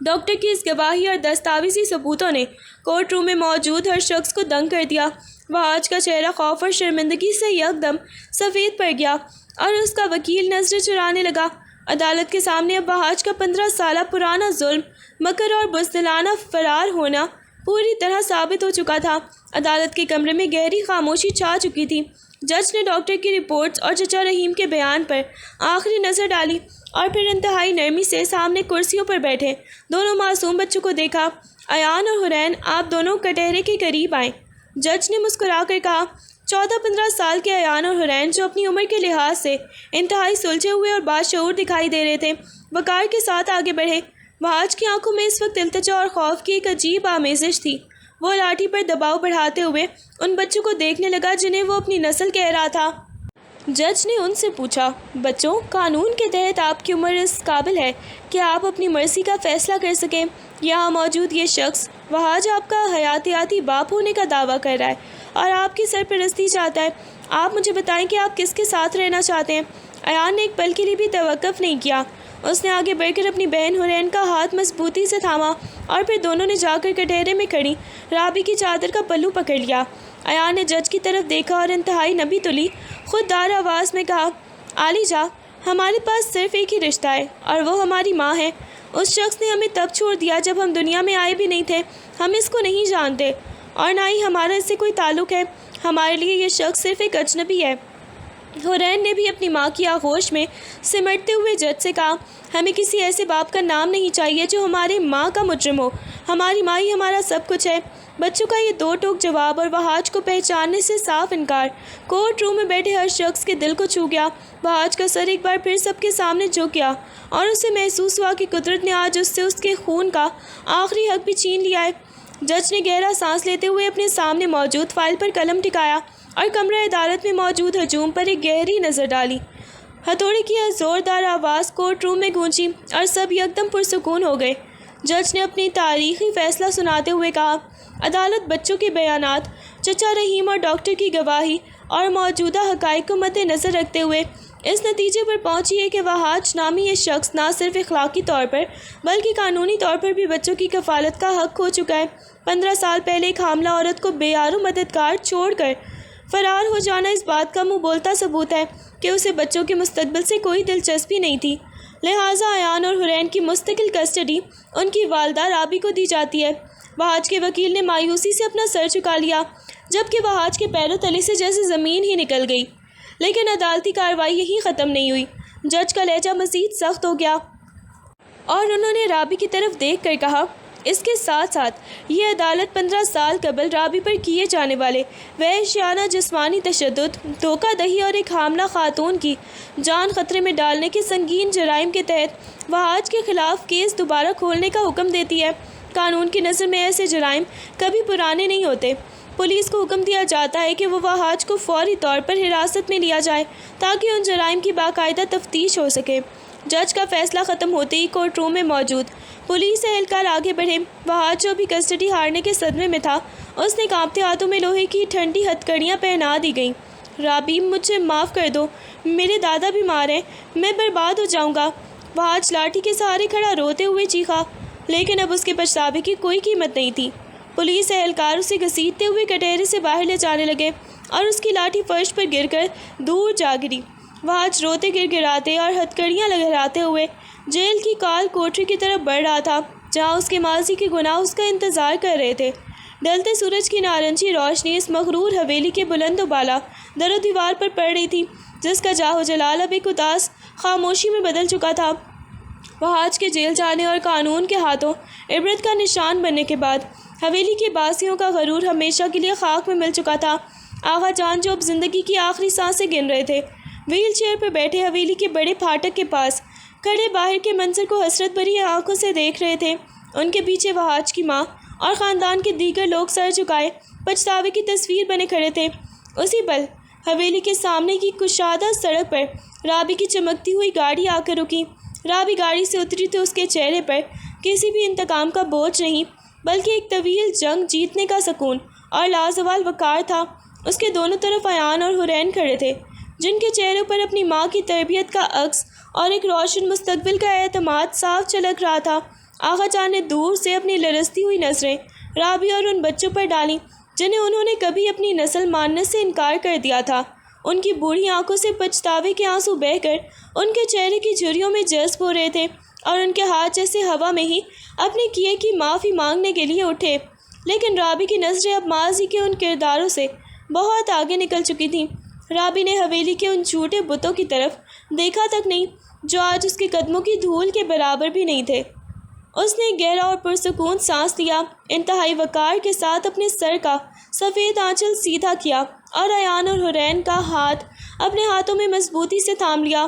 ڈاکٹر کی اس گواہی اور دستاویزی ثبوتوں نے کورٹ روم میں موجود ہر شخص کو دنگ کر دیا۔ وحاج کا چہرہ خوف اور شرمندگی سے یکدم سفید پڑ گیا اور اس کا وکیل نظریں چرانے لگا۔ عدالت کے سامنے اب وحاج کا 15 سالہ پرانا ظلم، مکر اور بزدلانہ فرار ہونا پوری طرح ثابت ہو چکا تھا۔ عدالت کے کمرے میں گہری خاموشی چھا چکی تھی۔ جج نے ڈاکٹر کی رپورٹس اور چچا رحیم کے بیان پر آخری نظر ڈالی اور پھر انتہائی نرمی سے سامنے کرسیوں پر بیٹھے دونوں معصوم بچوں کو دیکھا۔ ایان اور حرین، آپ دونوں کٹہرے کے قریب آئیں۔ جج نے مسکرا کر کہا۔ 14-15 سال کے ایان اور حرین، جو اپنی عمر کے لحاظ سے انتہائی سلجھے ہوئے اور باشعور دکھائی دے رہے تھے، وقار کے ساتھ آگے بڑھے۔ وحاج کی آنکھوں میں اس وقت التجا اور خوف کی ایک عجیب آمیزش تھی۔ وہ لاٹھی پر دباؤ بڑھاتے ہوئے ان بچوں کو دیکھنے لگا جنہیں وہ اپنی نسل کہہ رہا تھا۔ جج نے ان سے پوچھا، بچوں، قانون کے تحت آپ کی عمر اس قابل ہے کہ آپ اپنی مرضی کا فیصلہ کر سکیں۔ یہاں موجود یہ شخص وحاج آپ کا حیاتیاتی باپ ہونے کا دعویٰ کر رہا ہے اور آپ کی سرپرستی چاہتا ہے۔ آپ مجھے بتائیں کہ آپ کس کے ساتھ رہنا چاہتے ہیں۔ ایان نے ایک پل کے لیے بھی توقف نہیں کیا۔ اس نے آگے بڑھ کر اپنی بہن حرین کا ہاتھ مضبوطی سے تھاما اور پھر دونوں نے جا کر کٹہرے میں کھڑی رابی کی چادر کا پلو پکڑ لیا۔ ایان نے جج کی طرف دیکھا اور انتہائی نبی تلی خوددار آواز میں کہا، عالیجا، ہمارے پاس صرف ایک ہی رشتہ ہے اور وہ ہماری ماں ہے۔ اس شخص نے ہمیں تب چھوڑ دیا جب ہم دنیا میں آئے بھی نہیں تھے۔ ہم اس کو نہیں جانتے اور نہ ہی ہمارا اس سے کوئی تعلق ہے۔ ہمارے لیے یہ شخص صرف ایک اجنبی ہے۔ حورین نے بھی اپنی ماں کی آغوش میں سمٹتے ہوئے جج سے کہا، ہمیں کسی ایسے باپ کا نام نہیں چاہیے جو ہمارے ماں کا مجرم ہو۔ ہماری ماں ہی ہمارا سب کچھ ہے۔ بچوں کا یہ دو ٹوک جواب اور وہاج کو پہچاننے سے صاف انکار کورٹ روم میں بیٹھے ہر شخص کے دل کو چھو گیا۔ وہاج کا سر ایک بار پھر سب کے سامنے جھک گیا اور اسے محسوس ہوا کہ قدرت نے آج اس سے اس کے خون کا آخری حق بھی چھین لیا ہے۔ جج نے گہرا سانس لیتے ہوئے اپنے سامنے موجود فائل پر قلم ٹکایا اور کمرہ عدالت میں موجود ہجوم پر ایک گہری نظر ڈالی۔ ہتھوڑے کی زوردار آواز کورٹ روم میں گونجی اور سب یکدم پرسکون ہو گئے۔ جج نے اپنی تاریخی فیصلہ سناتے ہوئے کہا، عدالت بچوں کے بیانات، چچا رحیم اور ڈاکٹر کی گواہی اور موجودہ حقائق کو مد نظر رکھتے ہوئے اس نتیجے پر پہنچی ہے کہ وہاج نامی یہ شخص نہ صرف اخلاقی طور پر بلکہ قانونی طور پر بھی بچوں کی کفالت کا حق کھو چکا ہے۔ 15 سال پہلے ایک حاملہ عورت کو بے یار و مددگار چھوڑ کر فرار ہو جانا اس بات کا منہ بولتا ثبوت ہے کہ اسے بچوں کے مستقبل سے کوئی دلچسپی نہیں تھی۔ لہٰذا ایان اور حورین کی مستقل کسٹڈی ان کی والدہ رابی کو دی جاتی ہے۔ وہاج کے وکیل نے مایوسی سے اپنا سر جھکا لیا جبکہ وہاج کے پیروں تلے سے جیسے زمین ہی نکل گئی۔ لیکن عدالتی کارروائی یہیں ختم نہیں ہوئی۔ جج کا لہجہ مزید سخت ہو گیا اور انہوں نے رابی کی طرف دیکھ کر کہا، اس کے ساتھ ساتھ یہ عدالت 15 سال قبل رابی پر کیے جانے والے وحشیانہ جسمانی تشدد، دھوکہ دہی اور ایک حاملہ خاتون کی جان خطرے میں ڈالنے کے سنگین جرائم کے تحت وہاج کے خلاف کیس دوبارہ کھولنے کا حکم دیتی ہے۔ قانون کی نظر میں ایسے جرائم کبھی پرانے نہیں ہوتے۔ پولیس کو حکم دیا جاتا ہے کہ وہ وہاج کو فوری طور پر حراست میں لیا جائے تاکہ ان جرائم کی باقاعدہ تفتیش ہو سکے۔ جج کا فیصلہ ختم ہوتے ہی کورٹ روم میں موجود پولیس اہلکار آگے بڑھے۔ وہاج جو بھی کسٹڈی ہارنے کے صدمے میں تھا، اس نے کانپتے ہاتھوں میں لوہے کی ٹھنڈی ہتھکڑیاں پہنا دی گئیں۔ رابی، مجھے معاف کر دو، میرے دادا بیمار ہیں، میں برباد ہو جاؤں گا۔ وہاج لاٹھی کے سہارے کھڑا روتے ہوئے چیخا، لیکن اب اس کے پچھتاوے کی کوئی قیمت نہیں تھی۔ پولیس اہلکار اسے گھسیٹتے ہوئے کٹہرے سے باہر لے جانے لگے اور اس کی لاٹھی فرش پر گر کر دور جا گری۔ وہاج روتے گر گراتے اور ہتھکڑیاں لہراتے ہوئے جیل کی کال کوٹری کی طرف بڑھ رہا تھا جہاں اس کے ماضی کے گناہ اس کا انتظار کر رہے تھے۔ ڈھلتے سورج کی نارنجی روشنی اس مغرور حویلی کے بلند و بالا در و دیوار پر پڑ رہی تھی جس کا جاہ و جلال اب ایک اداس خاموشی میں بدل چکا تھا۔ وہاج کے جیل جانے اور قانون کے ہاتھوں عبرت کا نشان بننے کے بعد حویلی کے باسیوں کا غرور ہمیشہ کے لیے خاک میں مل چکا تھا۔ آغا جان جو اب زندگی کی آخری سانسیں گن رہے تھے، ویل چیئر پر بیٹھے حویلی کے بڑے پھاٹک کے پاس کھڑے باہر کے منظر کو حسرت بھری آنکھوں سے دیکھ رہے تھے۔ ان کے پیچھے وہاج کی ماں اور خاندان کے دیگر لوگ سر جھکائے پچھتاوے کی تصویر بنے کھڑے تھے۔ اسی پل حویلی کے سامنے کی کشادہ سڑک پر رابی کی چمکتی ہوئی گاڑی آ کر رکی۔ رابی گاڑی سے اتری تو اس کے چہرے پر کسی بھی انتقام کا بوجھ نہیں بلکہ ایک طویل جنگ جیتنے کا سکون اور لازوال وقار تھا۔ اس کے دونوں طرف ایان اور حورین کھڑے تھے جن کے چہروں پر اپنی ماں کی تربیت کا عکس اور ایک روشن مستقبل کا اعتماد صاف جھلک رہا تھا۔ آغا جان نے دور سے اپنی لرزتی ہوئی نظریں رابی اور ان بچوں پر ڈالیں جنہیں انہوں نے کبھی اپنی نسل ماننے سے انکار کر دیا تھا۔ ان کی بوڑھی آنکھوں سے پچھتاوے کے آنسو بہہ کر ان کے چہرے کی جھریوں میں جذب ہو رہے تھے اور ان کے ہاتھ جیسے ہوا میں ہی اپنے کیے کی معافی مانگنے کے لیے اٹھے۔ لیکن رابی کی نظریں اب ماضی کے ان کرداروں سے بہت آگے نکل چکی تھیں۔ رابی نے حویلی کے ان جھوٹے بتوں کی طرف دیکھا تک نہیں جو آج اس کے قدموں کی دھول کے برابر بھی نہیں تھے۔ اس نے گہرا اور پرسکون سانس لیا، انتہائی وقار کے ساتھ اپنے سر کا سفید آنچل سیدھا کیا اور ایان اور حورین کا ہاتھ اپنے ہاتھوں میں مضبوطی سے تھام لیا۔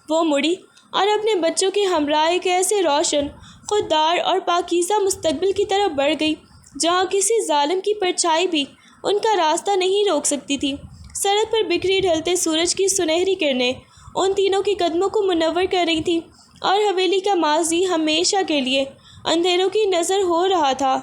وہ مڑی اور اپنے بچوں کے ہمراہ ایک ایسے روشن، خوددار اور پاکیزہ مستقبل کی طرف بڑھ گئی جہاں کسی ظالم کی پرچھائی بھی ان کا راستہ نہیں روک سکتی تھی۔ سڑک پر بکھری ڈھلتے سورج کی سنہری کرنیں ان تینوں کے قدموں کو منور کر رہی تھیں اور حویلی کا ماضی ہمیشہ کے لیے اندھیروں کی نظر ہو رہا تھا۔